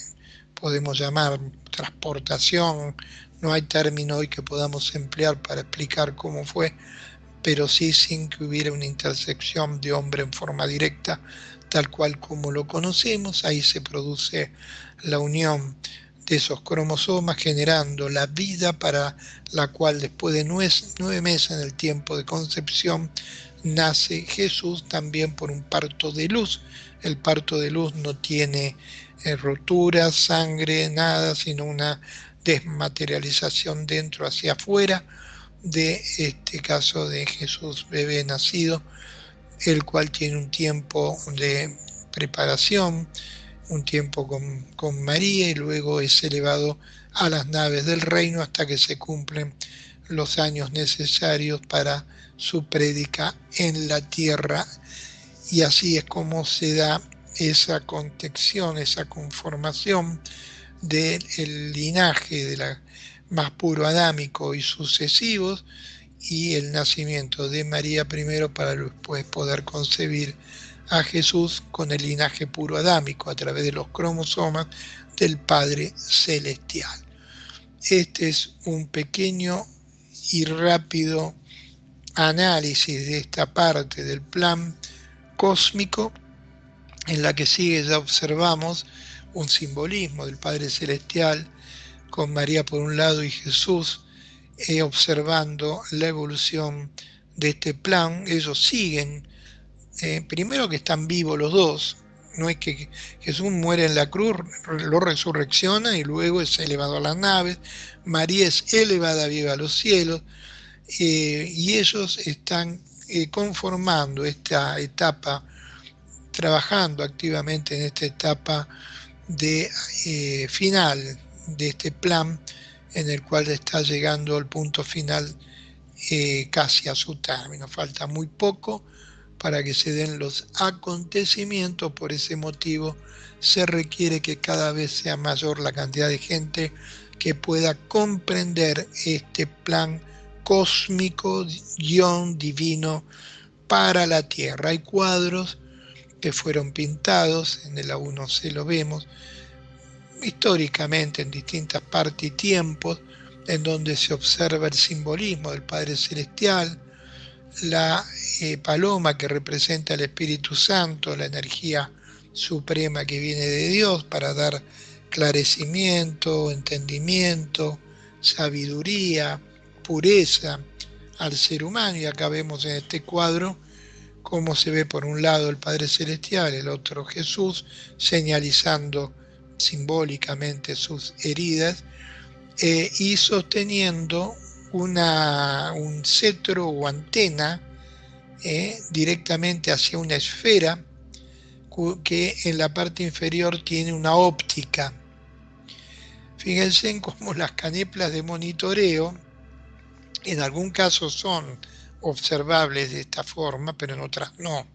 podemos llamar, transportación. No hay término hoy que podamos emplear para explicar cómo fue, pero sí sin que hubiera una intersección de hombre en forma directa, tal cual como lo conocemos. Ahí se produce la unión de esos cromosomas, generando la vida para la cual después de 9 meses en el tiempo de concepción nace Jesús, también por un parto de luz. El parto de luz no tiene roturas, sangre, nada, sino una desmaterialización dentro hacia afuera de este caso de Jesús bebé nacido, el cual tiene un tiempo de preparación, un tiempo con María, y luego es elevado a las naves del reino hasta que se cumplen los años necesarios para su prédica en la tierra. Y así es como se da esa contexción, esa conformación del linaje de la más puro adámico y sucesivos, y el nacimiento de María primero para después poder concebir a Jesús con el linaje puro adámico a través de los cromosomas del Padre Celestial. Este es un pequeño y rápido análisis de esta parte del plan cósmico. En la que sigue ya observamos un simbolismo del Padre Celestial con María por un lado y Jesús observando la evolución de este plan. Ellos siguen, primero que están vivos los dos, no es que Jesús muere en la cruz, lo resurrecciona y luego es elevado a las naves, María es elevada viva a los cielos, y ellos están conformando esta etapa, trabajando activamente en esta etapa de final de este plan, en el cual está llegando al punto final, casi a su término. Falta muy poco para que se den los acontecimientos. Por ese motivo se requiere que cada vez sea mayor la cantidad de gente que pueda comprender este plan cósmico, guión divino para la Tierra. Hay cuadros que fueron pintados, en el A1C lo vemos, históricamente en distintas partes y tiempos, en donde se observa el simbolismo del Padre Celestial, la paloma que representa el Espíritu Santo, la energía suprema que viene de Dios para dar esclarecimiento, entendimiento, sabiduría, pureza al ser humano. Y acá vemos en este cuadro cómo se ve por un lado el Padre Celestial, el otro Jesús, señalizando simbólicamente sus heridas, y sosteniendo un cetro o antena directamente hacia una esfera que en la parte inferior tiene una óptica. Fíjense en cómo las caneplas de monitoreo en algún caso son observables de esta forma, pero en otras no,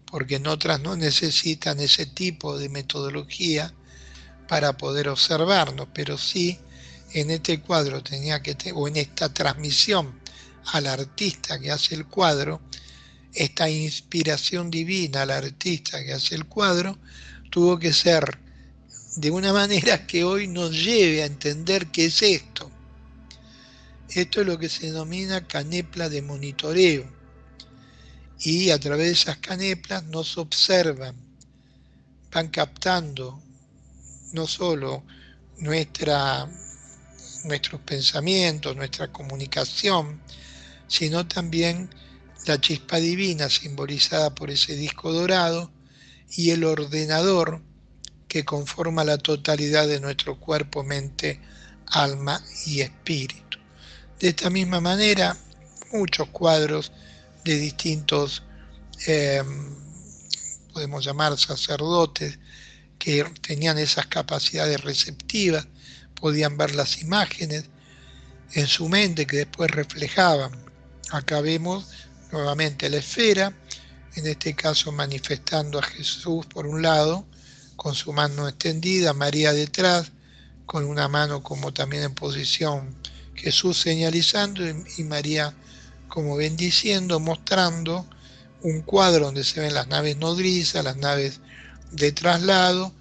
porque en otras no necesitan ese tipo de metodología para poder observarnos, pero sí en este cuadro o en esta transmisión al artista que hace el cuadro, esta inspiración divina al artista que hace el cuadro, tuvo que ser de una manera que hoy nos lleve a entender qué es esto. Esto es lo que se denomina canepla de monitoreo, y a través de esas caneplas nos observan, van captando no solo nuestros pensamientos, nuestra comunicación, sino también la chispa divina simbolizada por ese disco dorado y el ordenador que conforma la totalidad de nuestro cuerpo, mente, alma y espíritu. De esta misma manera, muchos cuadros de distintos, podemos llamar sacerdotes, que tenían esas capacidades receptivas, podían ver las imágenes en su mente que después reflejaban. Acá vemos nuevamente la esfera, en este caso manifestando a Jesús por un lado, con su mano extendida, María detrás, con una mano como también en posición, Jesús señalizando y María como bendiciendo, mostrando un cuadro donde se ven las naves nodrizas, las naves de traslado,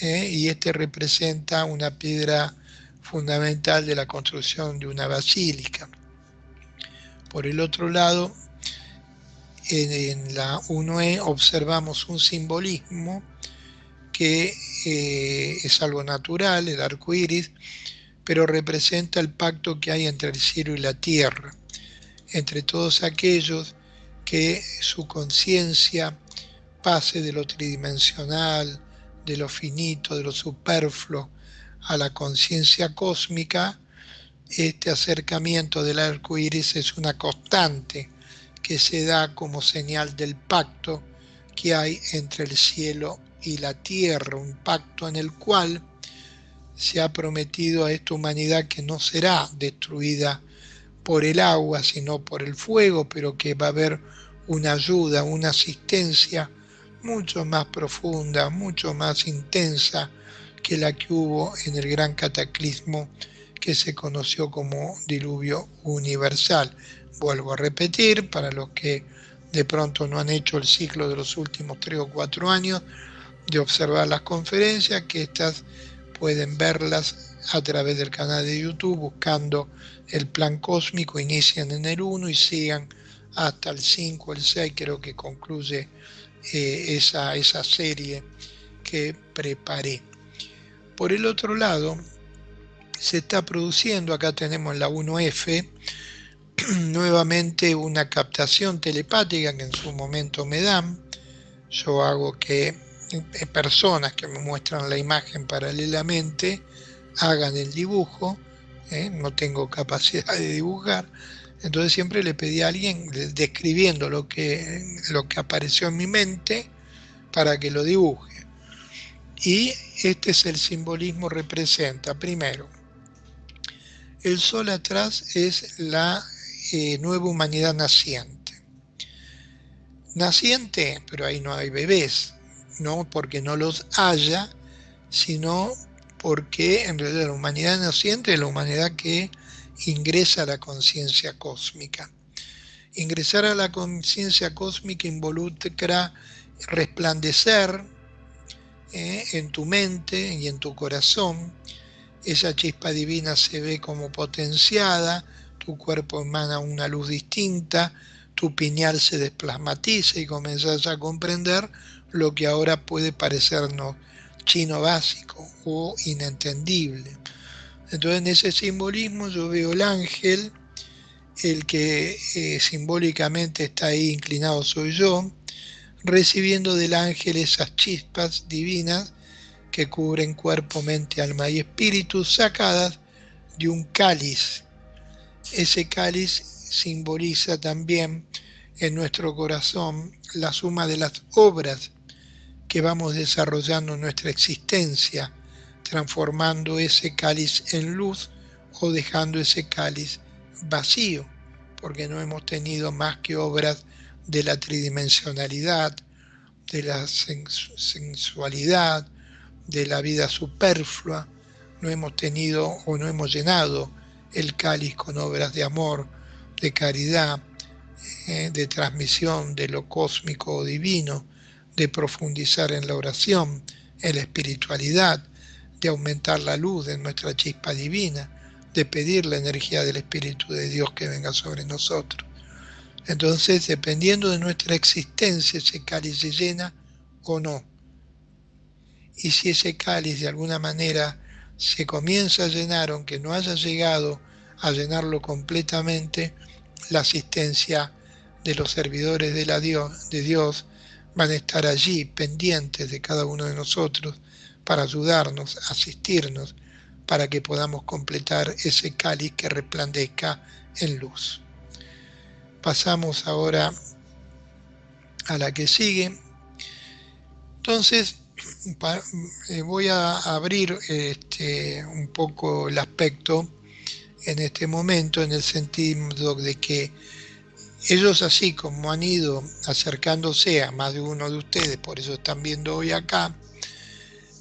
y este representa una piedra fundamental de la construcción de una basílica. Por el otro lado, en la 1E observamos un simbolismo que es algo natural, el arco iris, pero representa el pacto que hay entre el cielo y la tierra, entre todos aquellos que su conciencia pase de lo tridimensional, de lo finito, de lo superfluo, a la conciencia cósmica. Este acercamiento del arco iris es una constante que se da como señal del pacto que hay entre el cielo y la tierra, un pacto en el cual se ha prometido a esta humanidad que no será destruida por el agua, sino por el fuego, pero que va a haber una ayuda, una asistencia mucho más profunda, mucho más intensa que la que hubo en el gran cataclismo que se conoció como diluvio universal. Vuelvo a repetir, para los que de pronto no han hecho el ciclo de los últimos 3 o 4 años de observar las conferencias, que estas pueden verlas a través del canal de YouTube buscando el plan cósmico, inician en el 1 y sigan hasta el 5, el 6, creo que concluye esa serie que preparé. Por el otro lado, se está produciendo, acá tenemos la 1F, nuevamente una captación telepática que en su momento me dan. Yo hago que personas que me muestran la imagen paralelamente hagan el dibujo, no tengo capacidad de dibujar, entonces siempre le pedí a alguien describiendo lo que apareció en mi mente para que lo dibuje. Y este es el simbolismo, representa, primero, el sol atrás es la nueva humanidad naciente. Naciente, pero ahí no hay bebés, no porque no los haya, sino porque en realidad la humanidad naciente es la humanidad que ingresa a la conciencia cósmica. Ingresar a la conciencia cósmica involucra resplandecer en tu mente y en tu corazón. Esa chispa divina se ve como potenciada, tu cuerpo emana una luz distinta, tu pineal se desplasmatiza y comenzás a comprender lo que ahora puede parecernos chino básico o inentendible. Entonces en ese simbolismo yo veo el ángel, el que simbólicamente está ahí inclinado soy yo, recibiendo del ángel esas chispas divinas que cubren cuerpo, mente, alma y espíritu, sacadas de un cáliz. Ese cáliz simboliza también en nuestro corazón la suma de las obras que vamos desarrollando en nuestra existencia, transformando ese cáliz en luz o dejando ese cáliz vacío, porque no hemos tenido más que obras de la tridimensionalidad, de la sensualidad, de la vida superflua. No hemos tenido o no hemos llenado el cáliz con obras de amor, de caridad, de transmisión de lo cósmico o divino, de profundizar en la oración, en la espiritualidad, de aumentar la luz de nuestra chispa divina, de pedir la energía del Espíritu de Dios que venga sobre nosotros. Entonces, dependiendo de nuestra existencia, ese cáliz se llena o no. Y si ese cáliz de alguna manera se comienza a llenar, aunque no haya llegado a llenarlo completamente, la asistencia de los servidores de Dios van a estar allí pendientes de cada uno de nosotros para ayudarnos, asistirnos, para que podamos completar ese cáliz que resplandezca en luz. Pasamos ahora a la que sigue. Entonces, voy a abrir un poco el aspecto en este momento, en el sentido de que ellos, así como han ido acercándose a más de uno de ustedes, por eso están viendo hoy acá,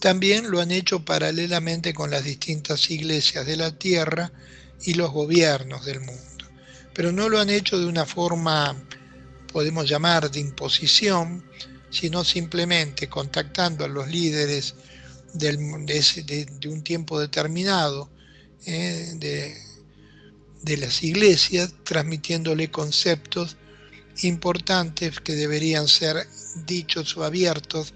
también lo han hecho paralelamente con las distintas iglesias de la tierra y los gobiernos del mundo. Pero no lo han hecho de una forma, podemos llamar, de imposición, sino simplemente contactando a los líderes de un tiempo determinado de las iglesias, transmitiéndole conceptos importantes que deberían ser dichos o abiertos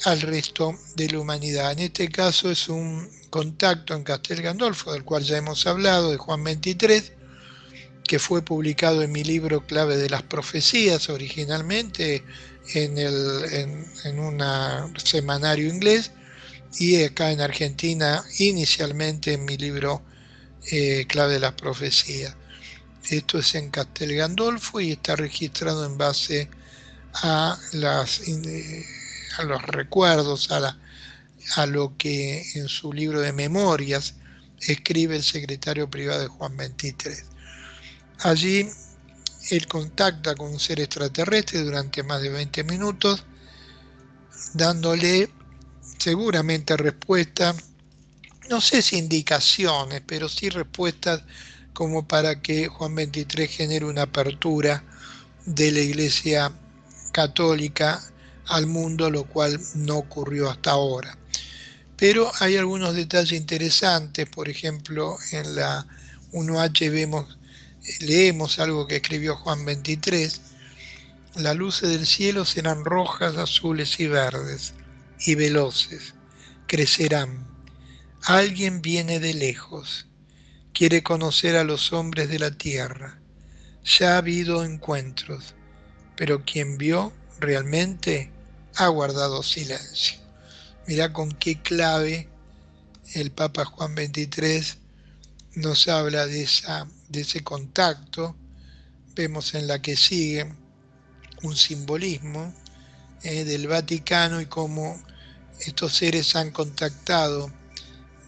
al resto de la humanidad. En este caso es un contacto en Castel Gandolfo, del cual ya hemos hablado, de Juan 23, que fue publicado en mi libro Clave de las Profecías, originalmente en un semanario inglés, y acá en Argentina inicialmente en mi libro Clave de las Profecías. Esto es en Castel Gandolfo y está registrado en base a los recuerdos, a lo que en su libro de memorias escribe el secretario privado de Juan XXIII. Allí él contacta con un ser extraterrestre durante más de 20 minutos, dándole seguramente respuestas, no sé si indicaciones, pero sí respuestas como para que Juan XXIII genere una apertura de la Iglesia Católica al mundo, lo cual no ocurrió hasta ahora. Pero hay algunos detalles interesantes, por ejemplo, en la 1H leemos algo que escribió Juan XXIII: las luces del cielo serán rojas, azules y verdes, y veloces, crecerán. Alguien viene de lejos, quiere conocer a los hombres de la tierra. Ya ha habido encuentros, pero quien vio realmente ha guardado silencio. Mirá con qué clave el Papa Juan XXIII nos habla de ese contacto. Vemos en la que sigue un simbolismo del Vaticano y cómo estos seres han contactado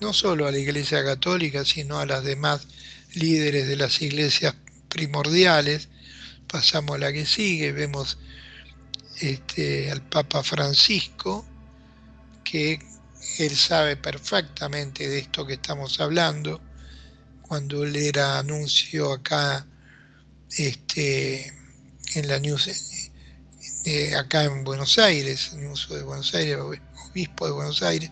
no solo a la Iglesia Católica, sino a las demás líderes de las iglesias primordiales. Pasamos a la que sigue, vemos al Papa Francisco, que él sabe perfectamente de esto que estamos hablando. Cuando él era anuncio acá en la news, acá en Buenos Aires, anuncio de Buenos Aires, obispo de Buenos Aires,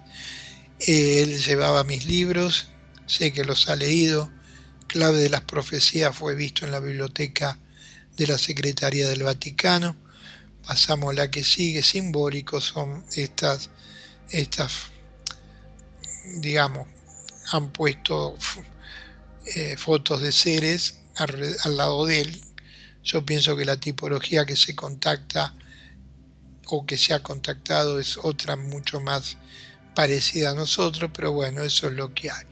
él llevaba mis libros, sé que los ha leído. Clave de las profecías fue visto en la biblioteca de la Secretaría del Vaticano. Pasamos a la que sigue, simbólicos son estas, digamos, han puesto fotos de seres al lado de él. Yo pienso que la tipología que se contacta o que se ha contactado es otra mucho más parecida a nosotros, pero bueno, eso es lo que hay.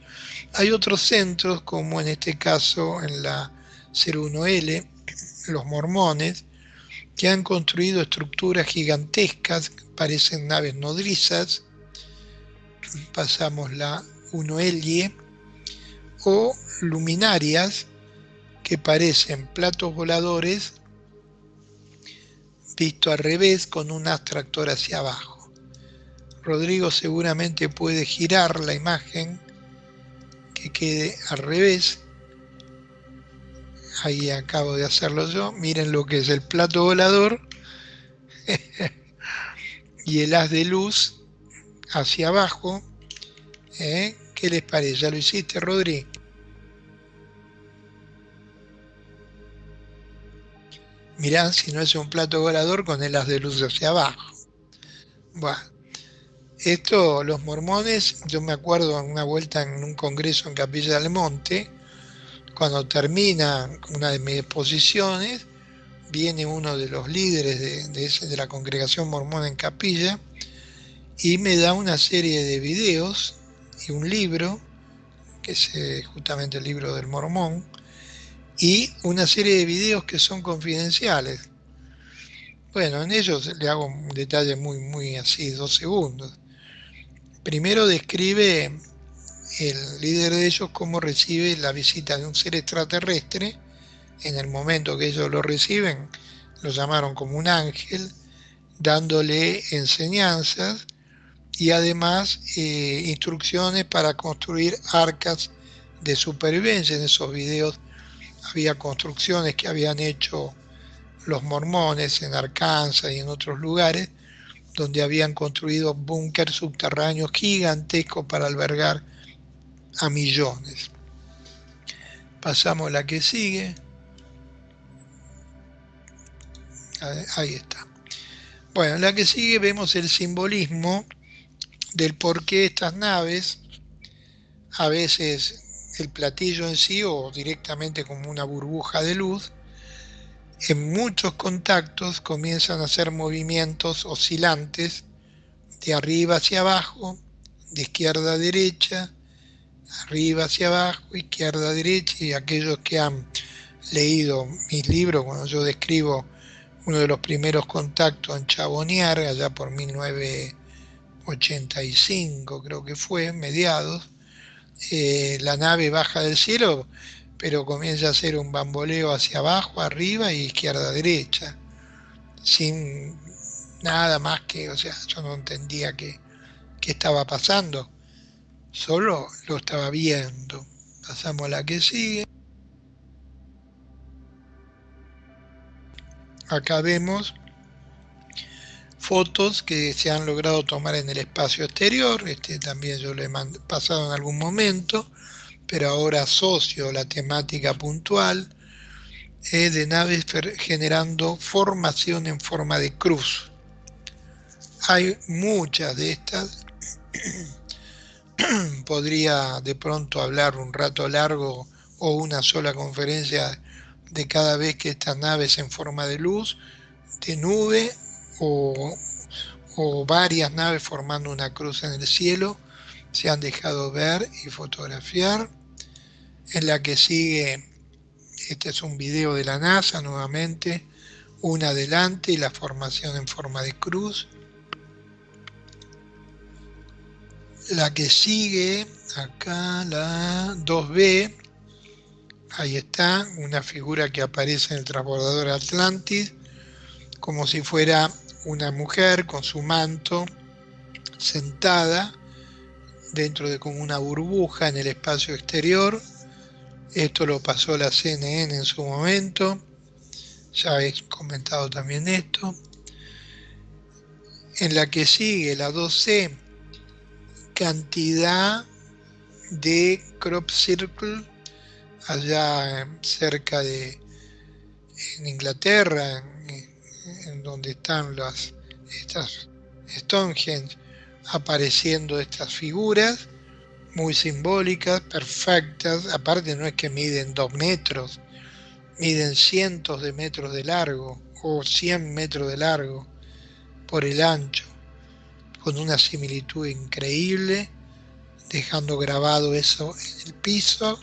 Hay otros centros, como en este caso en la 01L, los mormones, que han construido estructuras gigantescas, parecen naves nodrizas. Pasamos la 1L, o luminarias que parecen platos voladores visto al revés con un abstractor hacia abajo. Rodrigo seguramente puede girar la imagen que quede al revés. Ahí acabo de hacerlo yo. Miren lo que es el plato volador y el haz de luz hacia abajo. ¿Qué les parece? ¿Ya lo hiciste, Rodri? Mirá si no es un plato volador con el haz de luz hacia abajo. Bueno, esto, los mormones, yo me acuerdo en una vuelta en un congreso en Capilla del Monte, cuando termina una de mis exposiciones, viene uno de los líderes de la congregación mormona en Capilla y me da una serie de videos y un libro, que es justamente el libro del Mormón, y una serie de videos que son confidenciales. Bueno, en ellos le hago un detalle muy, muy así, 2 segundos. Primero describe el líder de ellos cómo recibe la visita de un ser extraterrestre. En el momento que ellos lo reciben, lo llamaron como un ángel, dándole enseñanzas y además instrucciones para construir arcas de supervivencia. En esos videos había construcciones que habían hecho los mormones en Arkansas y en otros lugares, donde habían construido búnker subterráneos gigantescos para albergar a millones. Pasamos a la que sigue. Ahí está. Bueno, en la que sigue vemos el simbolismo del por qué estas naves, a veces el platillo en sí o directamente como una burbuja de luz, en muchos contactos comienzan a hacer movimientos oscilantes de arriba hacia abajo, de izquierda a derecha, arriba hacia abajo, izquierda a derecha, y aquellos que han leído mis libros, cuando yo describo uno de los primeros contactos en Chabonier, allá por 1985 creo que fue, mediados, la nave baja del cielo, pero comienza a hacer un bamboleo hacia abajo, arriba y izquierda-derecha, sin nada más que, o sea, yo no entendía qué estaba pasando, solo lo estaba viendo. Pasamos a la que sigue. Acá vemos fotos que se han logrado tomar en el espacio exterior. Este también yo lo he pasado en algún momento, pero ahora asocio la temática puntual de naves generando formación en forma de cruz. Hay muchas de estas. Podría de pronto hablar un rato largo o una sola conferencia de cada vez que estas naves en forma de luz, de nube o, o varias naves formando una cruz en el cielo se han dejado ver y fotografiar. En la que sigue, este es un video de la NASA nuevamente, una adelante y la formación en forma de cruz. La que sigue, acá la 2B, ahí está, una figura que aparece en el transbordador Atlantis, como si fuera una mujer con su manto, sentada dentro de como una burbuja en el espacio exterior. Esto lo pasó la CNN en su momento, ya he comentado también esto. En la que sigue, la 2C, cantidad de crop circle allá cerca de en Inglaterra, en donde están estas Stonehenge, apareciendo estas figuras muy simbólicas, perfectas. Aparte no es que miden 2 metros, miden cientos de metros de largo o 100 metros de largo por el ancho, con una similitud increíble, dejando grabado eso en el piso.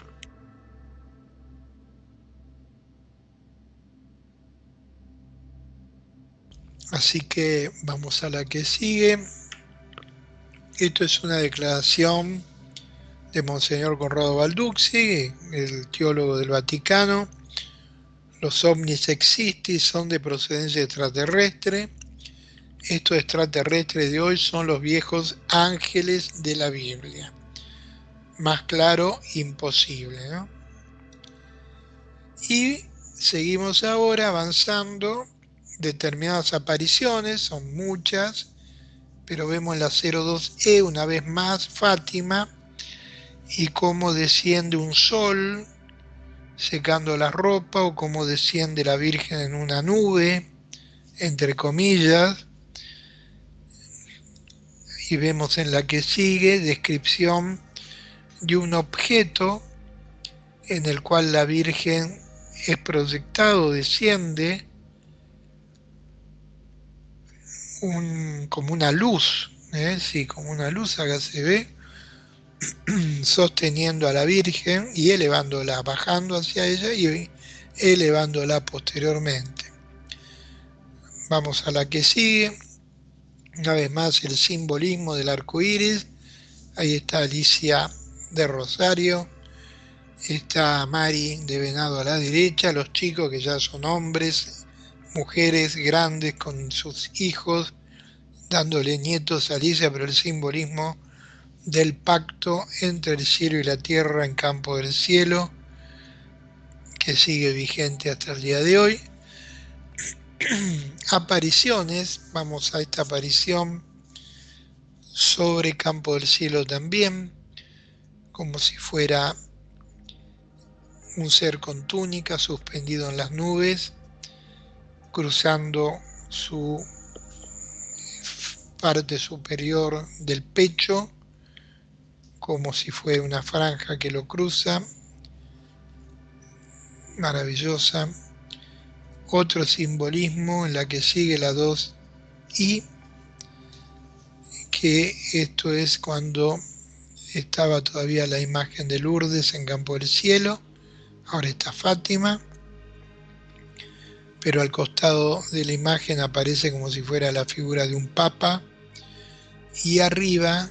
Así que vamos a la que sigue. Esto es una declaración de Monseñor Conrado Balduzzi, el teólogo del Vaticano. Los ovnis existen y son de procedencia extraterrestre. Estos extraterrestres de hoy son los viejos ángeles de la Biblia. Más claro, imposible, ¿no? Y seguimos ahora avanzando. Determinadas apariciones, son muchas, pero vemos la 02E una vez más, Fátima, y cómo desciende un sol secando la ropa, o cómo desciende la Virgen en una nube, entre comillas. Y vemos en la que sigue descripción de un objeto en el cual la Virgen es proyectado, desciende como una luz, sí, como una luz, acá se ve, sosteniendo a la Virgen y elevándola, bajando hacia ella y elevándola posteriormente. Vamos a la que sigue. Una vez más el simbolismo del arco iris. Ahí está Alicia de Rosario, está Mari de Venado a la derecha, los chicos que ya son hombres, mujeres grandes con sus hijos, dándole nietos a Alicia, pero el simbolismo del pacto entre el cielo y la tierra en Campo del Cielo, que sigue vigente hasta el día de hoy. Apariciones, vamos a esta aparición sobre Campo del Cielo también, como si fuera un ser con túnica suspendido en las nubes, cruzando su parte superior del pecho, como si fuera una franja que lo cruza, maravillosa. Otro simbolismo en la que sigue la 2I, que esto es cuando estaba todavía la imagen de Lourdes en Campo del Cielo, ahora está Fátima. pero al costado de la imagen aparece como si fuera la figura de un papa, y arriba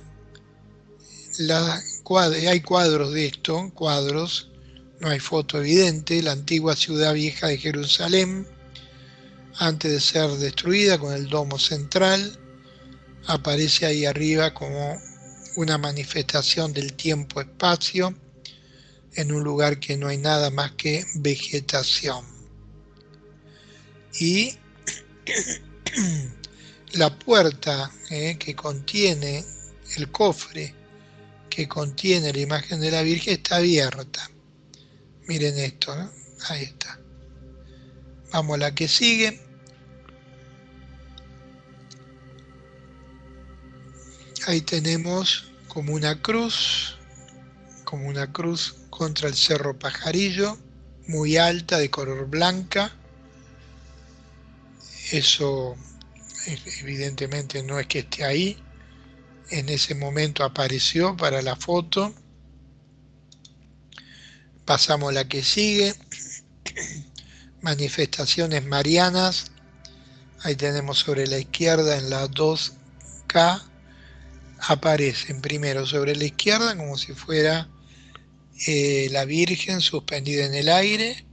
hay cuadros de esto, no hay foto evidente, la antigua ciudad vieja de Jerusalén, antes de ser destruida con el domo central, aparece ahí arriba como una manifestación del tiempo-espacio en un lugar que no hay nada más que vegetación. Y la puerta que contiene el cofre, que contiene la imagen de la Virgen, está abierta. Miren esto, ¿no? Ahí está. Vamos a la que sigue. Ahí tenemos como una cruz contra el Cerro Pajarillo, muy alta, de color blanca. Eso evidentemente no es que esté ahí, en ese momento apareció para la foto. Pasamos a la que sigue. Manifestaciones marianas. Ahí tenemos sobre la izquierda, en la 2K, aparecen primero sobre la izquierda como si fuera la Virgen suspendida en el aire,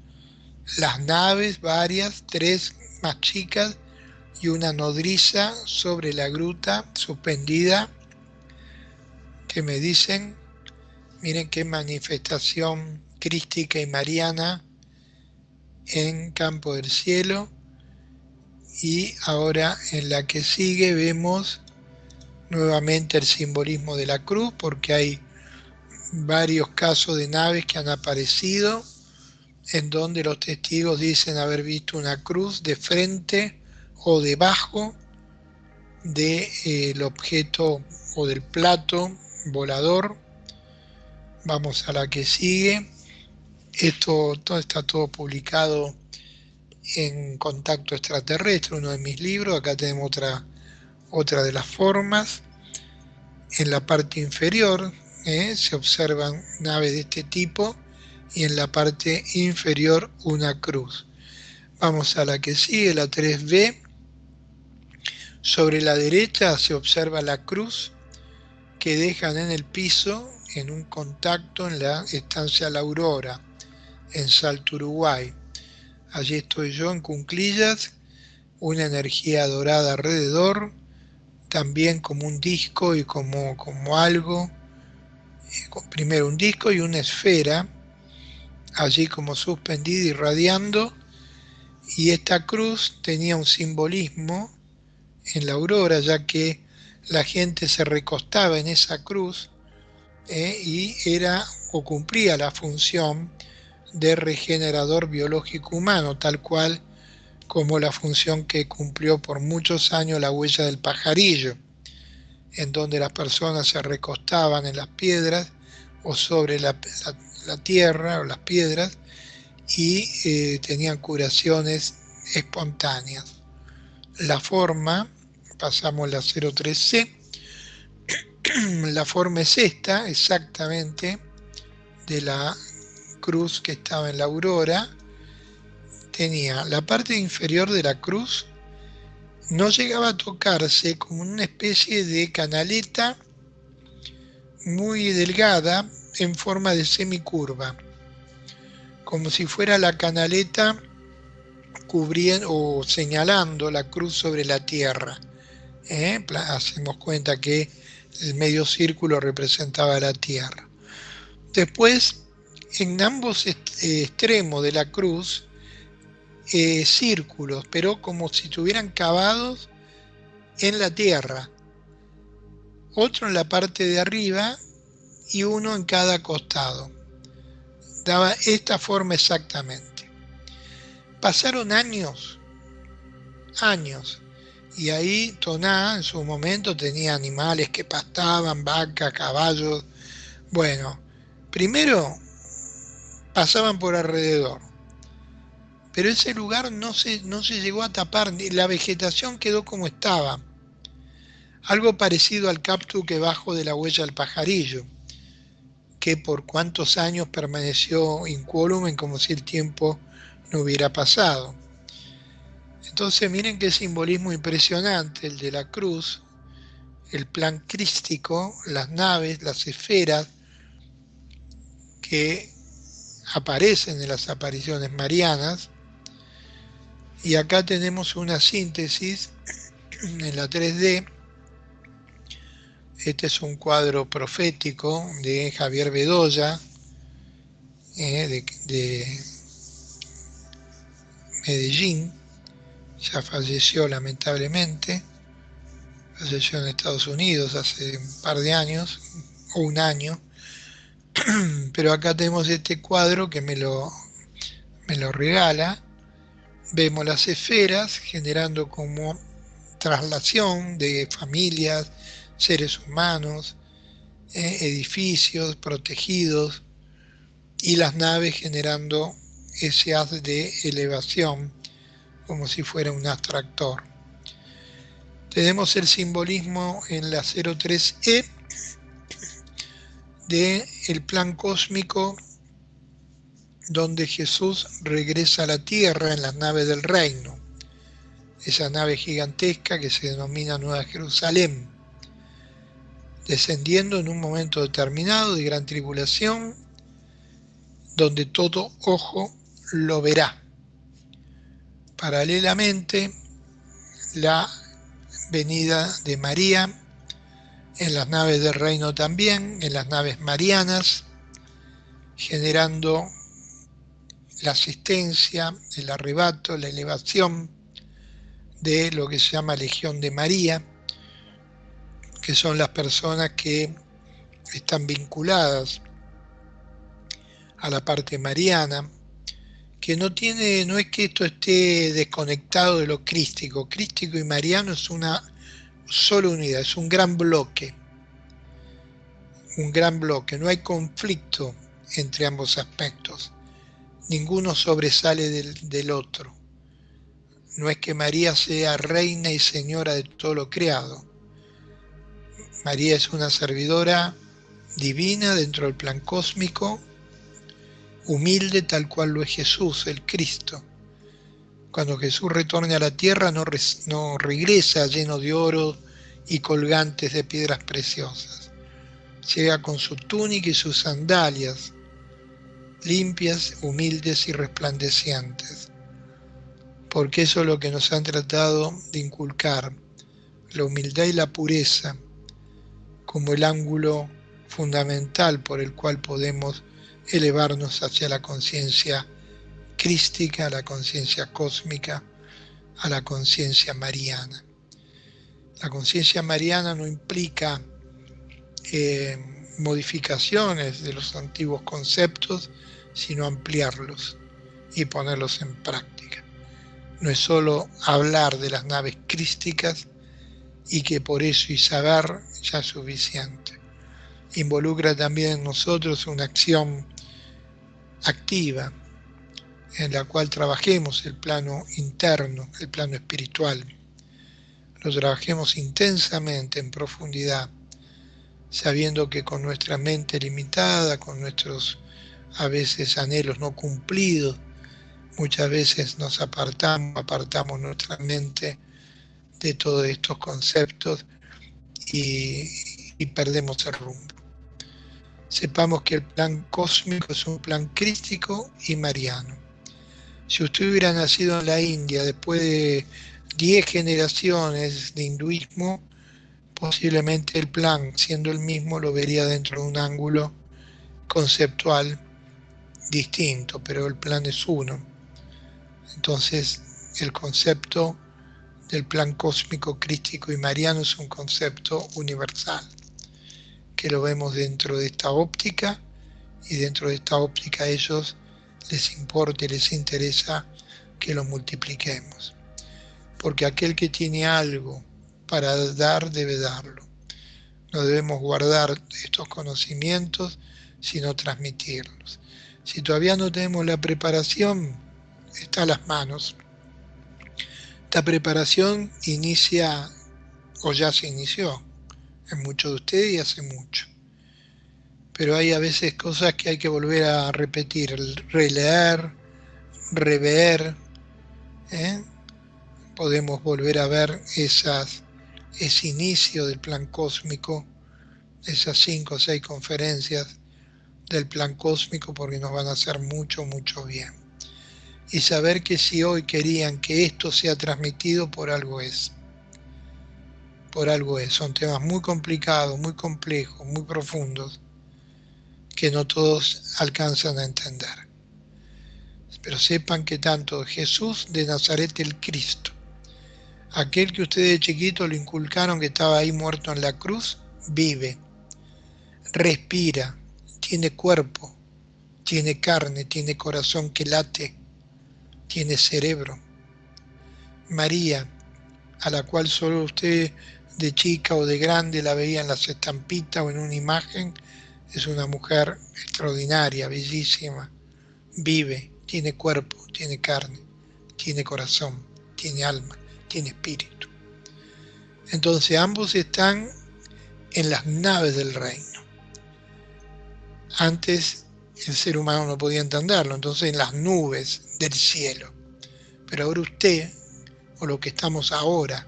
las naves varias, 3 más chicas y una nodriza sobre la gruta suspendida, que me dicen, miren qué manifestación crística y mariana en Campo del Cielo. Y ahora en la que sigue vemos nuevamente el simbolismo de la cruz, porque hay varios casos de naves que han aparecido en donde los testigos dicen haber visto una cruz de frente o debajo del objeto o del plato volador. Vamos a la que sigue. Esto está todo publicado en Contacto Extraterrestre, uno de mis libros. Acá tenemos otra de las formas. En la parte inferior se observan naves de este tipo y en la parte inferior una cruz. Vamos a la que sigue, la 3B. Sobre la derecha se observa la cruz que dejan en el piso en un contacto en la estancia La Aurora, en Salto, Uruguay. Allí estoy yo en cuclillas, una energía dorada alrededor, también como un disco y como algo, primero un disco y una esfera, allí como suspendida, irradiando, y esta cruz tenía un simbolismo en la aurora, ya que la gente se recostaba en esa cruz y era o cumplía la función de regenerador biológico humano, tal cual como la función que cumplió por muchos años la huella del pajarillo, en donde las personas se recostaban en las piedras o sobre la tierra o las piedras y tenían curaciones espontáneas. La forma, pasamos la 03C, la forma es esta, exactamente, de la cruz que estaba en la aurora. Tenía la parte inferior de la cruz, no llegaba a tocarse, como una especie de canaleta muy delgada en forma de semicurva, como si fuera la canaleta cubriendo o señalando la cruz sobre la tierra. Hacemos cuenta que el medio círculo representaba la tierra. Después, en ambos extremos de la cruz, círculos, pero como si estuvieran cavados en la tierra. Otro en la parte de arriba y uno en cada costado. Daba esta forma exactamente. Pasaron años, y ahí Toná en su momento tenía animales que pastaban, vacas, caballos. Bueno, primero pasaban por alrededor, pero ese lugar no se llegó a tapar, la vegetación quedó como estaba. Algo parecido al cactus que bajo de la huella del pajarillo, que por cuántos años permaneció incólume como si el tiempo no hubiera pasado. Entonces miren qué simbolismo impresionante el de la cruz, el plan crístico, las naves, las esferas que aparecen en las apariciones marianas. Y acá tenemos una síntesis en la 3D. Este es un cuadro profético de Javier Bedoya, de Medellín. Ya falleció lamentablemente. Falleció en Estados Unidos hace un par de años, o un año. Pero acá tenemos este cuadro que me lo regala. Vemos las esferas generando como traslación de familias, seres humanos, edificios protegidos, y las naves generando ese haz de elevación como si fuera un atractor. Tenemos el simbolismo en la 03E del plan cósmico, donde Jesús regresa a la tierra en las naves del reino, esa nave gigantesca que se denomina Nueva Jerusalén, descendiendo en un momento determinado de gran tribulación, donde todo ojo lo verá. Paralelamente, la venida de María en las naves del reino también, en las naves marianas, generando la asistencia, el arrebato, la elevación de lo que se llama Legión de María, que son las personas que están vinculadas a la parte mariana, que no es que esto esté desconectado de lo crístico. Crístico y mariano es una sola unidad, es un gran bloque, no hay conflicto entre ambos aspectos, ninguno sobresale del otro. No es que María sea reina y señora de todo lo creado. María es una servidora divina dentro del plan cósmico, humilde tal cual lo es Jesús, el Cristo. Cuando Jesús retorne a la tierra no regresa lleno de oro y colgantes de piedras preciosas. Llega con su túnica y sus sandalias, limpias, humildes y resplandecientes. Porque eso es lo que nos han tratado de inculcar, la humildad y la pureza, como el ángulo fundamental por el cual podemos elevarnos hacia la conciencia crística, a la conciencia cósmica, a la conciencia mariana. La conciencia mariana no implica modificaciones de los antiguos conceptos, sino ampliarlos y ponerlos en práctica. No es solo hablar de las naves crísticas y que por eso y saber ya es suficiente. Involucra también en nosotros una acción activa en la cual trabajemos el plano interno, el plano espiritual. Lo trabajemos intensamente, en profundidad, sabiendo que con nuestra mente limitada, con nuestros a veces anhelos no cumplidos, muchas veces nos apartamos nuestra mente de todos estos conceptos y perdemos el rumbo. Sepamos que el plan cósmico es un plan crístico y mariano. Si usted hubiera nacido en la India después de 10 generaciones de hinduismo, posiblemente el plan, siendo el mismo, lo vería dentro de un ángulo conceptual distinto, pero el plan es uno. Entonces, el concepto del plan cósmico, crístico y mariano es un concepto universal, que lo vemos dentro de esta óptica, y dentro de esta óptica a ellos les importa y les interesa que lo multipliquemos. Porque aquel que tiene algo para dar, debe darlo. No debemos guardar estos conocimientos, sino transmitirlos. Si todavía no tenemos la preparación, está a las manos. Esta preparación inicia, o ya se inició, en muchos de ustedes y hace mucho. Pero hay a veces cosas que hay que volver a repetir, releer, rever, podemos volver a ver ese inicio del plan cósmico, esas 5 o 6 conferencias del plan cósmico, porque nos van a hacer mucho, mucho bien. Y saber que si hoy querían que esto sea transmitido, por algo es. Por algo es. Son temas muy complicados, muy complejos, muy profundos, que no todos alcanzan a entender. Pero sepan que tanto Jesús de Nazaret, el Cristo, aquel que ustedes de chiquito le inculcaron que estaba ahí muerto en la cruz, vive, respira, tiene cuerpo, tiene carne, tiene corazón que late, tiene cerebro. María, a la cual solo usted de chica o de grande la veía en las estampitas o en una imagen, es una mujer extraordinaria, bellísima, vive, tiene cuerpo, tiene carne, tiene corazón, tiene alma, tiene espíritu. Entonces ambos están en las naves del reino. Antes el ser humano no podía entenderlo, entonces en las nubes del cielo. Pero ahora usted, o lo que estamos ahora,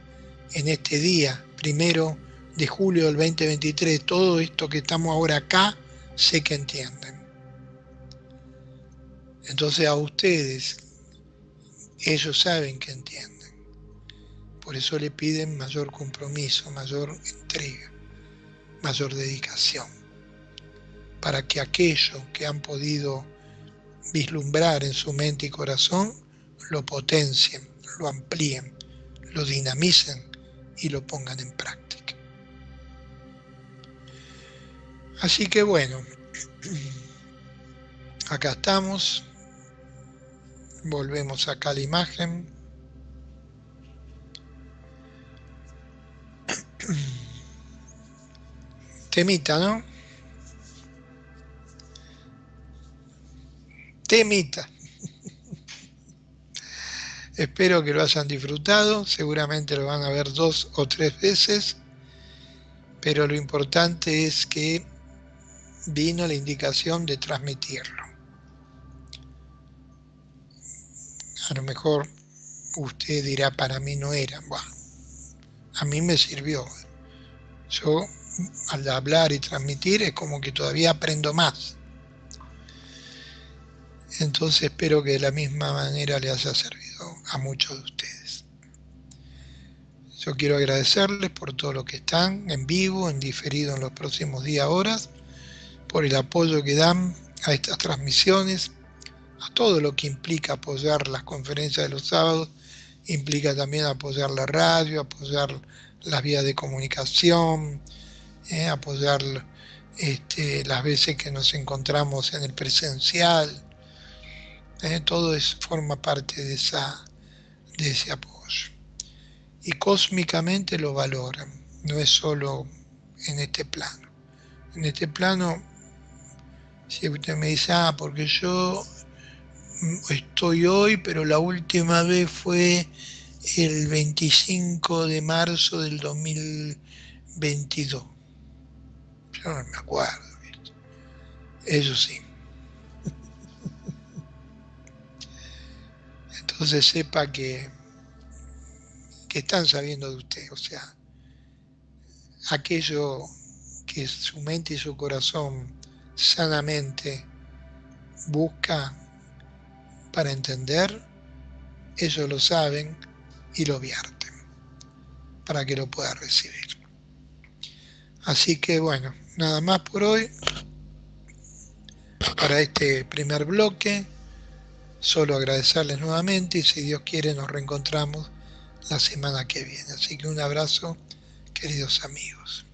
en este día, 1 de julio del 2023, todo esto que estamos ahora acá, sé que entienden. Entonces a ustedes, ellos saben que entienden. Por eso le piden mayor compromiso, mayor entrega, mayor dedicación, para que aquello que han podido vislumbrar en su mente y corazón, lo potencien, lo amplíen, lo dinamicen y lo pongan en práctica. Así que bueno, acá estamos, volvemos acá a la imagen. Temita, ¿no? Temita. Espero que lo hayan disfrutado, seguramente lo van a ver 2 o 3 veces, pero lo importante es que vino la indicación de transmitirlo. A lo mejor usted dirá, para mí no era. Bueno, a mí me sirvió. Yo, al hablar y transmitir, es como que todavía aprendo más. Entonces espero que de la misma manera le haya servido a muchos de ustedes. Yo quiero agradecerles por todo lo que están en vivo, en diferido en los próximos días, horas, por el apoyo que dan a estas transmisiones, a todo lo que implica apoyar las conferencias de los sábados, implica también apoyar la radio, apoyar las vías de comunicación, apoyar las veces que nos encontramos en el presencial. Todo eso forma parte de ese apoyo. Y cósmicamente lo valoran, no es solo en este plano. En este plano, si usted me dice, porque yo estoy hoy, pero la última vez fue el 25 de marzo del 2022. Yo no me acuerdo, ¿viste? Eso sí. Entonces sepa que están sabiendo de usted, o sea, aquello que su mente y su corazón sanamente busca para entender, ellos lo saben y lo vierten para que lo pueda recibir. Así que bueno, nada más por hoy para este primer bloque. Solo agradecerles nuevamente y si Dios quiere nos reencontramos la semana que viene. Así que un abrazo, queridos amigos.